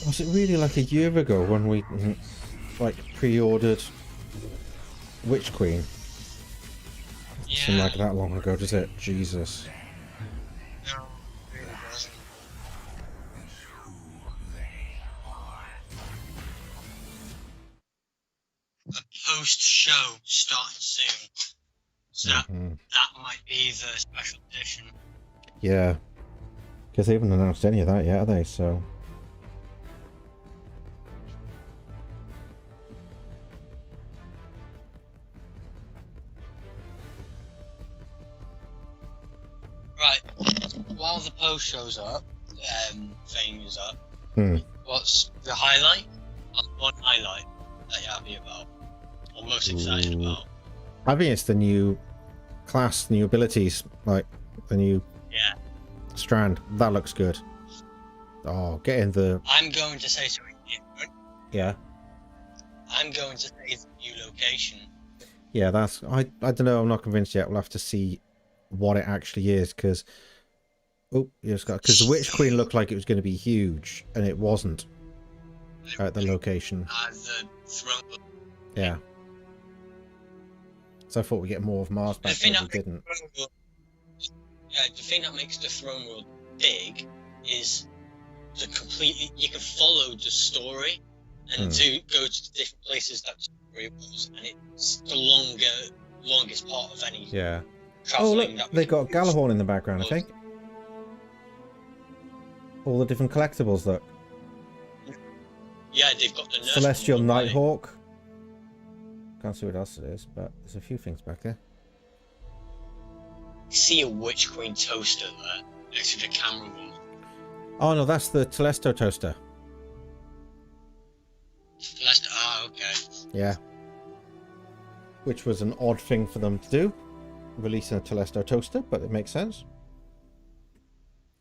Was it really like a year ago when we like pre-ordered Witch Queen? Doesn't seem like that long ago, does it? Jesus. The post-show starting soon, so that might be the special edition. Yeah. Because they haven't announced any of that yet, have they? So. Right, while the post shows up, thing is up, what's the highlight? One highlight that you're happy about, or most excited about? I think it's the new class, new abilities, like the new strand. That looks good. Oh, get in the... I'm going to say something different. Yeah. I'm going to say the new location. Yeah, that's... I don't know, I'm not convinced yet. We'll have to see what it actually is, because... Oh, yes, because the Witch Queen looked like it was going to be huge, and it wasn't at the location. The throne. Yeah. So I thought we'd get more of Mars back, but we didn't. Yeah, the thing that makes the throne world big is the completely... You can follow the story and go to the different places that the story was, and it's the longest part of any... Yeah. Oh, look, they got Galahorn in the background, I think. All the different collectibles, look. Yeah, they've got the Celestial Nighthawk. Can't see what else it is, but there's a few things back there. See a Witch Queen toaster there next to the camera wall. Oh no, that's the Telesto toaster. Okay. Yeah. Which was an odd thing for them to do, releasing a Telesto toaster, but it makes sense.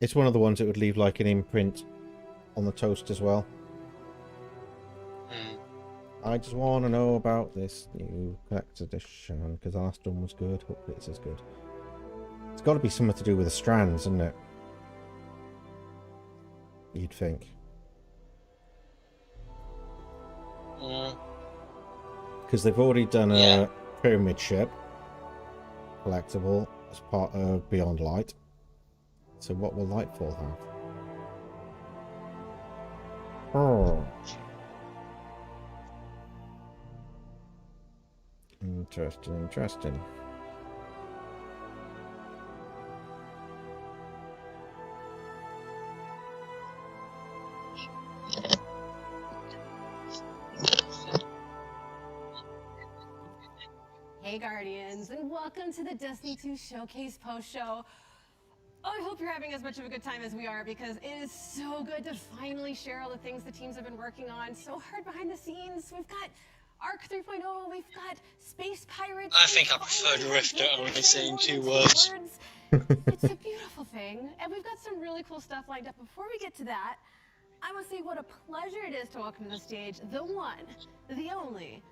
It's one of the ones that would leave like an imprint on the toast as well. I just want to know about this new collector's edition because the last one was good. Hopefully it's as good. It's got to be something to do with the strands, isn't it? You'd think. Because they've already done a pyramid ship collectible as part of Beyond Light. So what will Lightfall have? Oh. Interesting, interesting. Hey Guardians, and welcome to the Destiny 2 Showcase post-show. I hope you're having as much of a good time as we are because it is so good to finally share all the things the teams have been working on so hard behind the scenes. We've got Arc 3.0, we've got Space Pirates. I think I prefer Drifter only saying 2 words. It's a beautiful thing, and we've got some really cool stuff lined up. Before we get to that, I want to say what a pleasure it is to welcome to the stage the one, the only,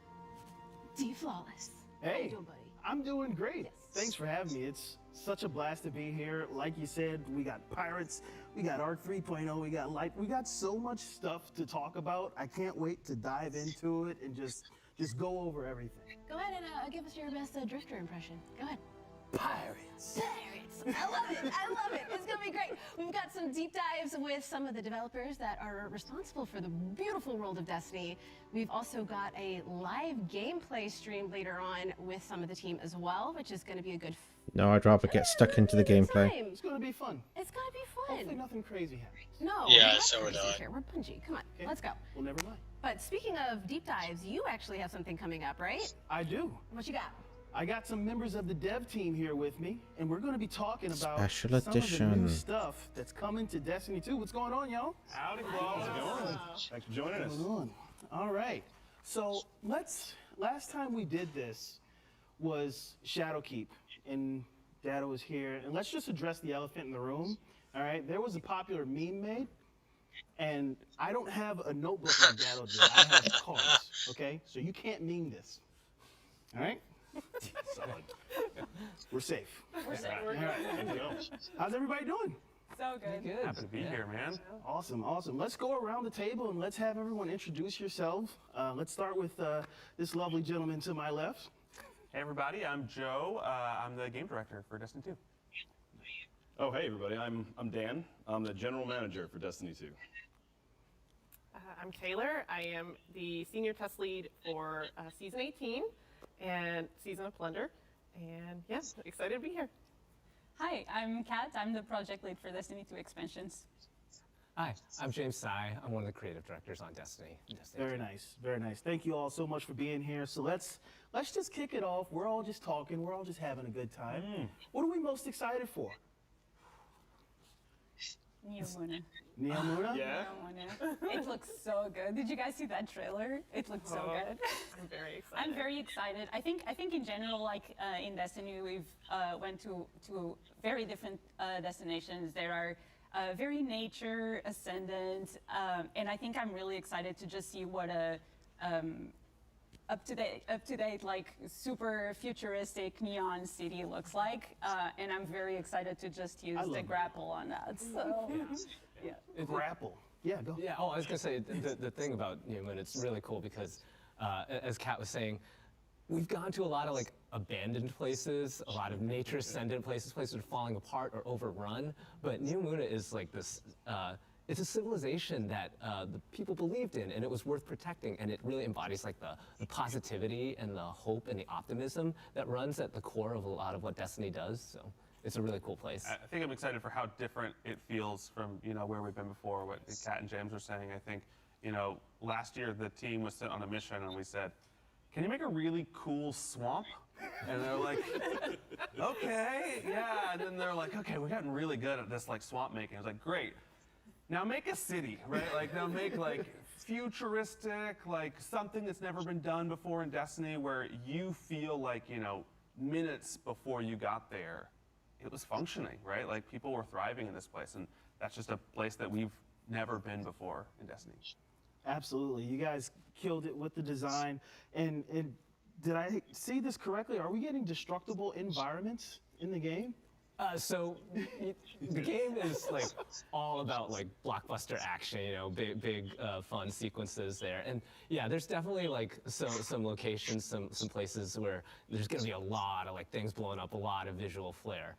D-Flawless. How you Hey, doing, buddy? I'm doing great. Thanks for having me. It's such a blast to be here. Like you said, we got Pirates, we got Arc 3.0, we got Light. We got so much stuff to talk about. I can't wait to dive into it and just go over everything. Go ahead and give us your best Drifter impression. Go ahead. Pirates. Pirates. I love it. I love it. It's going to be great. We've got some deep dives with some of the developers that are responsible for the beautiful world of Destiny. We've also got a live gameplay stream later on with some of the team as well, which is going to be a good No, I'd rather get stuck into the gameplay. It's going to be fun. It's going to be fun. Hopefully nothing crazy happens. No. Yeah, we're not so would crazy I. here. We're Bungie. Come on. Okay. Let's go. Well, never mind. But speaking of deep dives, you actually have something coming up, right? I do. What you got? I got some members of the dev team here with me, and we're going to be talking about Special some of the edition. new stuff that's coming to Destiny 2. What's going on, y'all? Howdy, How's it going? Thanks for joining us. What's going on? All right. So last time we did this was Shadowkeep, and Dado was here. And let's just address the elephant in the room. All right. There was a popular meme made, and I don't have a notebook like Dado did. I have cards. Okay. So you can't meme this. All right. We're safe. We're safe. All right. How's everybody doing? So good. Happy to be here, man. Awesome, awesome. Let's go around the table and let's have everyone introduce yourself. Let's start with this lovely gentleman to my left. Hey, everybody. I'm Joe. I'm the game director for Destiny 2. Oh, hey, everybody. I'm Dan. I'm the general manager for Destiny 2. I'm Taylor. I am the senior test lead for Season 18 and Season of Plunder. And yes, excited to be here. Hi, I'm Kat. I'm the project lead for Destiny 2 expansions. Hi, I'm James Sy. I'm one of the creative directors on Destiny. Very nice, very nice. Thank you all so much for being here. So let's just kick it off. We're all just talking. We're all just having a good time. What are we most excited for? Neomuna. Neomuna? Yeah. It looks so good. Did you guys see that trailer? It looks so good. I'm very excited. I'm very excited. I think in general, like in Destiny, we've went to very different destinations. There are very nature ascendant, and I think I'm really excited to just see what a up to date, like super futuristic neon city looks like, and I'm very excited to just use the grapple on that. So, yeah. Grapple. Yeah, go. Yeah, I was going to say, the thing about Newman, it's really cool because, as Kat was saying, we've gone to a lot of like abandoned places, a lot of nature ascendant places, places that are falling apart or overrun, but New Muna is like this, it's a civilization that the people believed in, and it was worth protecting, and it really embodies like the positivity and the hope and the optimism that runs at the core of a lot of what Destiny does. So it's a really cool place. I think I'm excited for how different it feels from where we've been before. What Kat and James were saying. I think last year the team was sent on a mission, and we said, "Can you make a really cool swamp?" And they're like, "Okay, yeah." And then they're like, "Okay, we've gotten really good at this like swamp making." I was like, "Great. Now make a city, right? Like now make like futuristic, like something that's never been done before in Destiny, where you feel like minutes before you got there, it was functioning, right? Like people were thriving in this place, and that's just a place that we've never been before in Destiny." Absolutely. You guys killed it with the design. And did I see this correctly? Are we getting destructible environments in the game? So the game is like all about like blockbuster action, you know, big fun sequences there. And yeah, there's definitely like some locations, some places where there's gonna be a lot of like things blowing up, a lot of visual flair.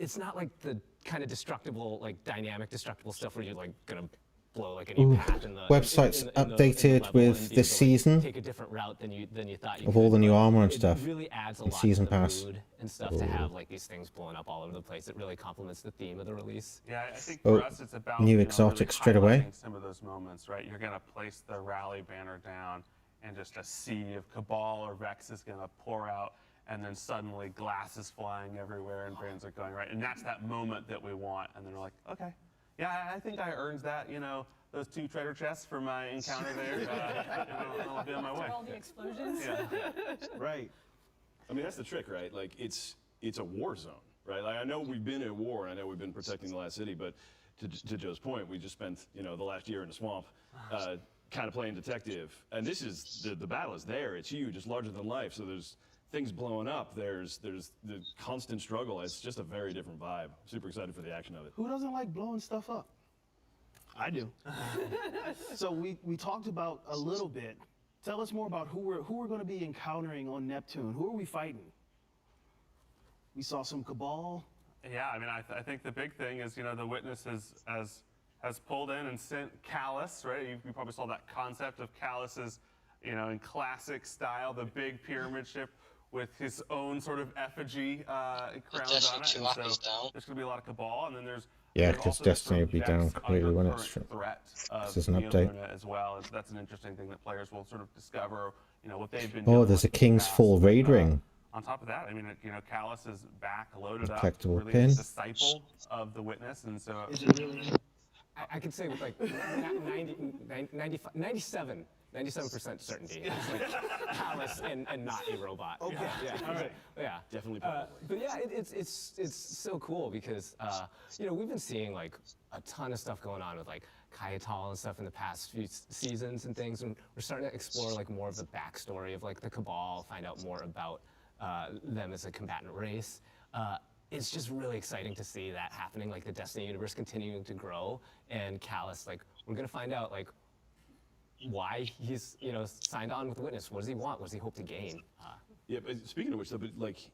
It's not like the kind of destructible, like dynamic destructible stuff where you're like gonna blow like a new path in the Website's in the updated level with and be this able to, like, season take a different route than you thought you of could, all the new but armor and it stuff. really adds a in lot season to the pass. mood and stuff to have like these things blowing up all over the place. It really complements the theme of the release. Yeah, I think Oh, for us it's about new really exotic straight away. highlighting some of those moments, right? You're gonna place the rally banner down, and just a sea of Cabal or Vex is gonna pour out, and then suddenly glass is flying everywhere and brands are going right, and that's that moment that we want. And then we're like, okay, yeah, I think I earned that, you know, those 2 treasure chests for my encounter there. I'll be on my way. All the explosions. Yeah. Right. I mean, that's the trick, right? Like, it's a war zone, right? Like, I know we've been at war, and I know we've been protecting the last city, but to Joe's point, we just spent, you know, the last year in the swamp kind of playing detective. And this is, the battle is there. It's huge. It's larger than life. So there's things blowing up. There's the constant struggle. It's just a very different vibe. Super excited for the action of it. Who doesn't like blowing stuff up? I do. So we talked about a little bit. Tell us more about who we're going to be encountering on Neptune. Who are we fighting? We saw some Cabal. Yeah, I mean, I think the big thing is, you know, the Witness has pulled in and sent Callus, right? You probably saw that concept of Callus's, you know, in classic style, the big pyramid ship with his own sort of effigy crowned on it. And so there's going to be a lot of Cabal, and then there's because Destiny will be down completely when it's this is an update. As well. That's an interesting thing that players will sort of discover, you know, what they've been Oh, doing there's a in the King's past. Fall raid ring. On top of that, I mean, you know, Callus is back, loaded up, Collectible really pin. a disciple of the Witness, and so. Is it really? I could say with like 97% certainty. It's like Callus and not a robot. Okay. Yeah. All right. Yeah. Definitely. But yeah, it's so cool because you know, we've been seeing like a ton of stuff going on with like Kayatal and stuff in the past few seasons and things, and we're starting to explore like more of the backstory of like the Cabal, find out more about them as a combatant race. It's just really exciting to see that happening, like the Destiny universe continuing to grow, and Callus, like, we're gonna find out like why he's, you know, signed on with the Witness. What does he want? What does he hope to gain? Yeah, but speaking of which, though, but like,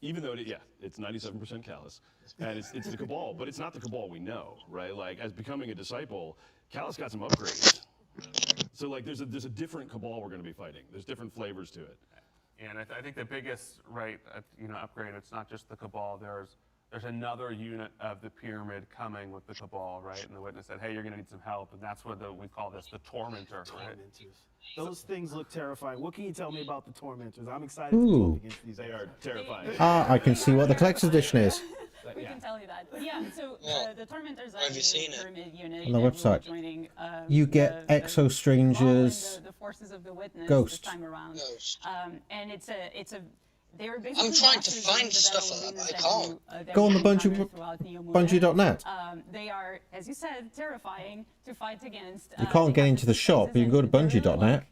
even though it's 97% Callus, and it's the Cabal, but it's not the Cabal we know, right? Like, as becoming a disciple, Callus got some upgrades. So like, there's a different Cabal we're going to be fighting. There's different flavors to it. And I think the biggest, you know, upgrade, it's not just the Cabal. There's another unit of the pyramid coming with the Cabal, right? And the Witness said, hey, you're going to need some help. And that's what we call this the Tormentor, right? Those things look terrifying. What can you tell me about the Tormentors? I'm excited to go up against these. They are terrifying. I can see what the collector's edition is. We can tell you that. But yeah, so the Tormentors are a pyramid unit On the that will be website. joining, You get Exo Strangers, the forces of the Witness Ghost. this time around. And they're basically I'm trying to masters find of the stuff battle and I arenas can't. that Go on we the encounter throughout Neo Moon. Bungie.net. They are, as you said, terrifying to fight against. You can't get into the shop, but you can go to Bungie.net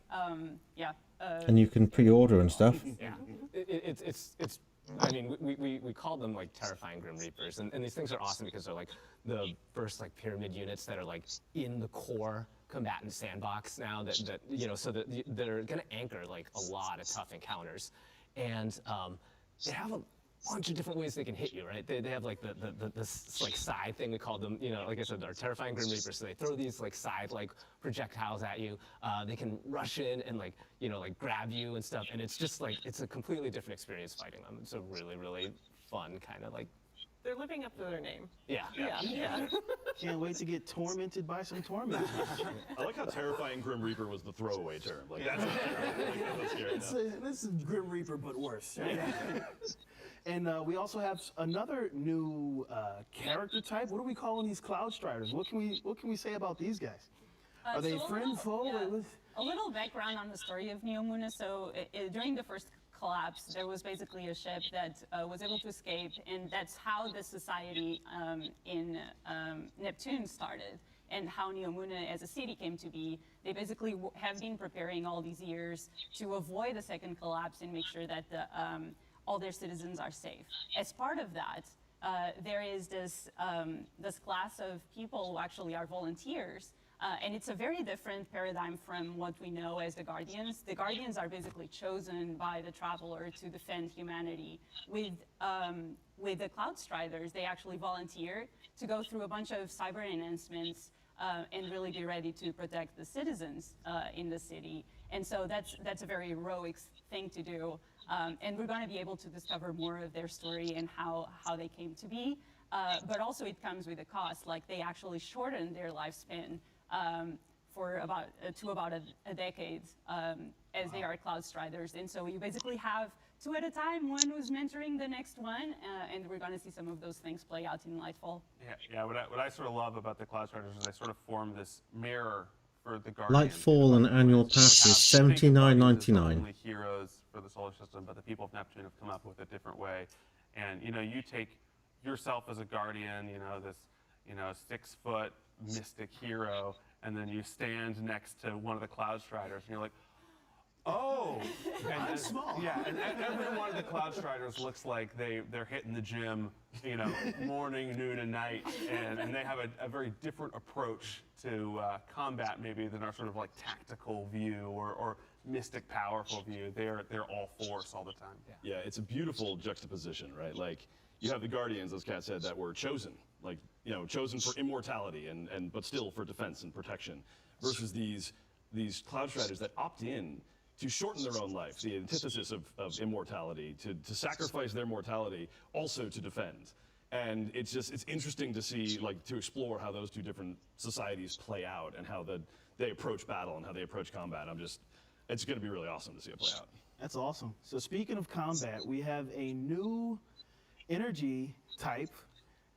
and you can pre-order and stuff. Yeah, it's. I mean, we call them like terrifying Grim Reapers, and these things are awesome because they're like the first like pyramid units that are like in the core combatant sandbox now. That you know, so that they're gonna anchor like a lot of tough encounters, and they have a bunch of different ways they can hit you, right? They have like the like side thing, we call them, you know, like I said, they're terrifying Grim Reapers, so they throw these like side like projectiles at you. They can rush in and like, you know, like grab you and stuff, and it's just like, it's a completely different experience fighting them. It's a really, really fun kind of like. They're living up to their name. Yeah. Can't wait to get tormented by some tormentors. I like how terrifying Grim Reaper was the throwaway term. Like, that's scary enough. This is Grim Reaper, but worse. And we also have another new character type. What are we calling these Cloud Striders? What can we say about these guys? Are they friend, foe? A little background on the story of Neo Moon. So during the first collapse, there was basically a ship that was able to escape, and that's how the society in Neptune started. and how Neomuna as a city came to be. They basically have been preparing all these years to avoid a second collapse and make sure that all their citizens are safe. As part of that, there is this class of people who actually are volunteers. And it's a very different paradigm from what we know as the Guardians. The Guardians are basically chosen by the Traveler to defend humanity. With the Cloud Striders, they actually volunteer to go through a bunch of cyber enhancements and really be ready to protect the citizens in the city. And so that's a very heroic thing to do. And we're going to be able to discover more of their story and how they came to be. But also it comes with a cost. Like, they actually shortened their lifespan for about a decade as they are Cloud Striders. And so you basically have two at a time, one who's mentoring the next one, and we're going to see some of those things play out in Lightfall. Yeah. What I sort of love about the Cloud Striders is they sort of form this mirror for the Guardians. Lightfall and annual pass is $79.99. Heroes for the solar system, but the people of Neptune have come up with a different way. And you take yourself as a Guardian, this 6-foot mystic hero, and then you stand next to one of the Cloud Striders, and you're like, oh, and I'm small. Yeah, and every one of the Cloud Striders looks like they're hitting the gym, morning, noon, and night, and they have a very different approach to combat maybe than our sort of like tactical view or mystic powerful view. They're all force all the time. Yeah, it's a beautiful juxtaposition, right? Like, you have the Guardians, as Kat said, that were chosen, like, chosen for immortality but still for defense and protection, versus these Cloud Striders that opt in to shorten their own life, the antithesis of immortality, to sacrifice their mortality also to defend. And it's interesting to see, like, to explore how those two different societies play out and how they approach battle and how they approach combat. It's going to be really awesome to see it play out. That's awesome. So speaking of combat, we have a new energy type,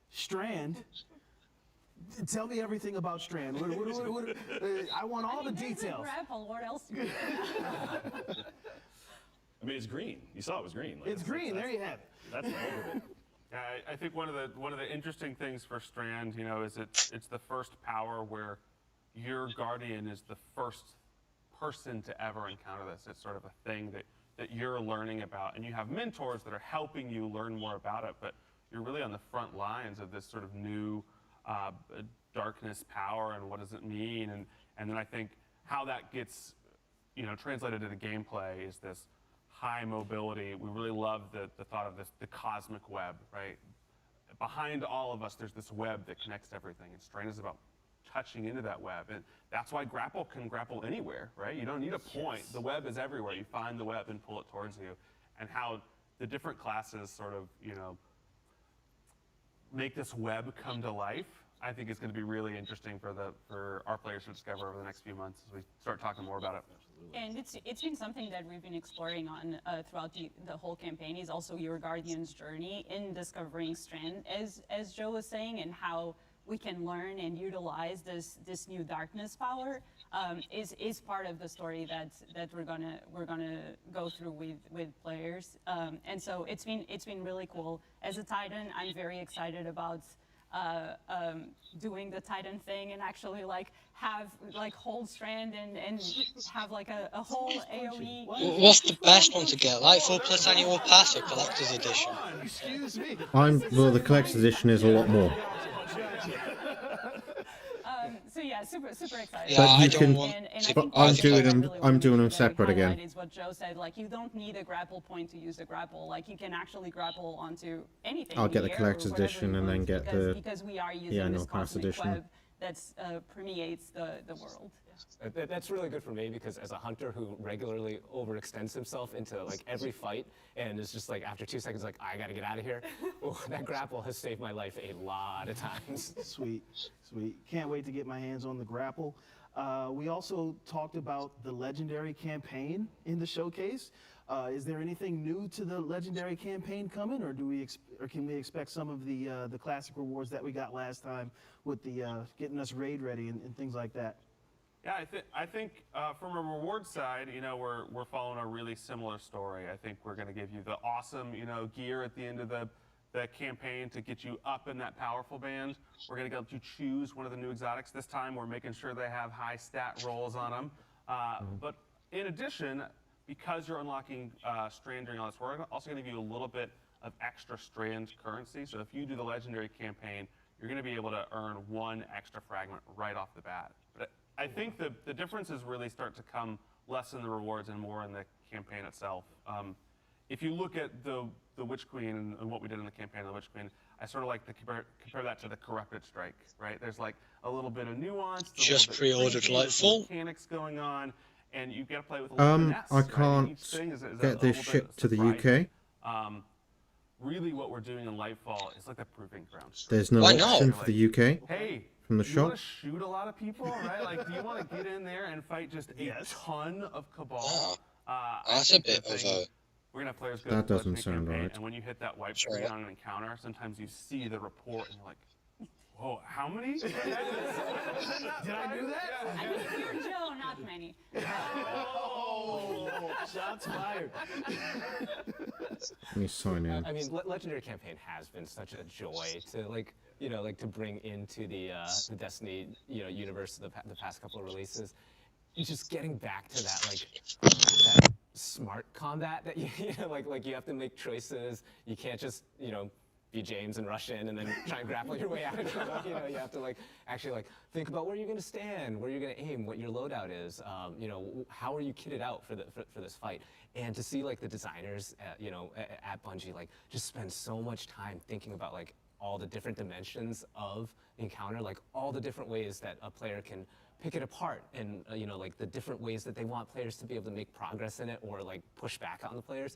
Strand. Tell me everything about Strand. I want all the details. Grapple, what else do you I mean, it's green. You saw it was green. Like, it's green. There you have it. That's the whole of it. I think one of the interesting things for Strand, is it's the first power where your Guardian is the first person to ever encounter this. It's sort of a thing that you're learning about, and you have mentors that are helping you learn more about it, but you're really on the front lines of this sort of new darkness power, and what does it mean, and then I think how that gets translated into gameplay is this high mobility. We really love the thought of the cosmic web, right? Behind all of us, there's this web that connects everything, and Strand is about touching into that web, and that's why grapple can grapple anywhere, right? You don't need a point. The web is everywhere. You find the web and pull it towards you, and how the different classes sort of make this web come to life, I think is going to be really interesting for our players to discover over the next few months as we start talking more about it. And it's been something that we've been exploring on throughout the whole campaign, is also your Guardian's journey in discovering Strand, as Joe was saying, and how we can learn and utilize this new darkness power is part of the story that we're gonna go through with players, and so it's been really cool. As a Titan, I'm very excited about doing the Titan thing and actually hold Strand and have like a whole AOE. What's the best one to get? Lightfall plus annual pass or collector's edition? Excuse me. The collector's edition is a lot more. So yeah, super excited. Yeah, But you can. I'm doing them separate again. Is what Joe said. Like, you don't need a grapple point to use the grapple. Like, you can actually grapple onto anything. I'll get the collector's edition and then get because we are using this cosmic web that permeates the world. That's really good for me, because as a hunter who regularly overextends himself into like every fight, and it's just like after 2 seconds like, I gotta get out of here, that grapple has saved my life a lot of times. Sweet. Can't wait to get my hands on the grapple. We also talked about the legendary campaign in the showcase. Is there anything new to the legendary campaign coming, or can we expect some of the classic rewards that we got last time with the getting us raid ready and things like that? Yeah, I think from a reward side, we're following a really similar story. I think we're going to give you the awesome, gear at the end of the campaign to get you up in that powerful band. We're going to let you choose one of the new exotics. This time we're making sure they have high stat rolls on them. But in addition, because you're unlocking strand during all this, we're also going to give you a little bit of extra strand currency. So if you do the legendary campaign, you're going to be able to earn 1 extra fragment right off the bat. But I think the differences really start to come less in the rewards and more in the campaign itself. If you look at the Witch Queen and what we did in the campaign of the Witch Queen, I sort of like to compare that to the Corrupted Strike, right? There's like a little bit of nuance. Just pre-ordered Lightfall. Mechanics going on, and you got to play with a little finesse, I can't right? get this shipped to the UK. Really, what we're doing in Lightfall is like a proving ground. There's no option for the UK hey, from the you shop. Want to shoot a lot of people, right? Like, do you want to get in there and fight just a ton of Cabal? That's a bit of a... We're gonna have players go That to the doesn't sound campaign, right. And when you hit that wipe screen on an encounter, sometimes you see the report and you're like, whoa, how many? Did I do that? I think if you're Joe, not many. Oh, shots fired. Let me sign in. I mean, Legendary Campaign has been such a joy to, like, you know, like to bring into the Destiny, you know, universe the past couple of releases. Just getting back to that, like, that smart combat that you know, like you have to make choices. You can't just, you know, be James and rush in and then try and grapple your way out of it. You know, you have to like actually like think about where you're going to stand, where you're going to aim, what your loadout is. You know, how are you kitted out for this fight? And to see like the designers, you know, at Bungie, like just spend so much time thinking about like all the different dimensions of the encounter, like all the different ways that a player can pick it apart, and you know, like the different ways that they want players to be able to make progress in it or like push back on the players.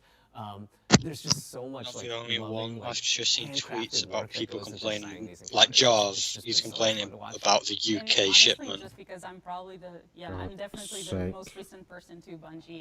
There's just so much Not like the only one. like, I've just seen tweets about work that people goes into complaining, designing these like encounters. Jaws. It's He's just so complaining fun to watch. about the And UK honestly, shipment. just because I'm probably I'm definitely the sake. most recent person to Bungie.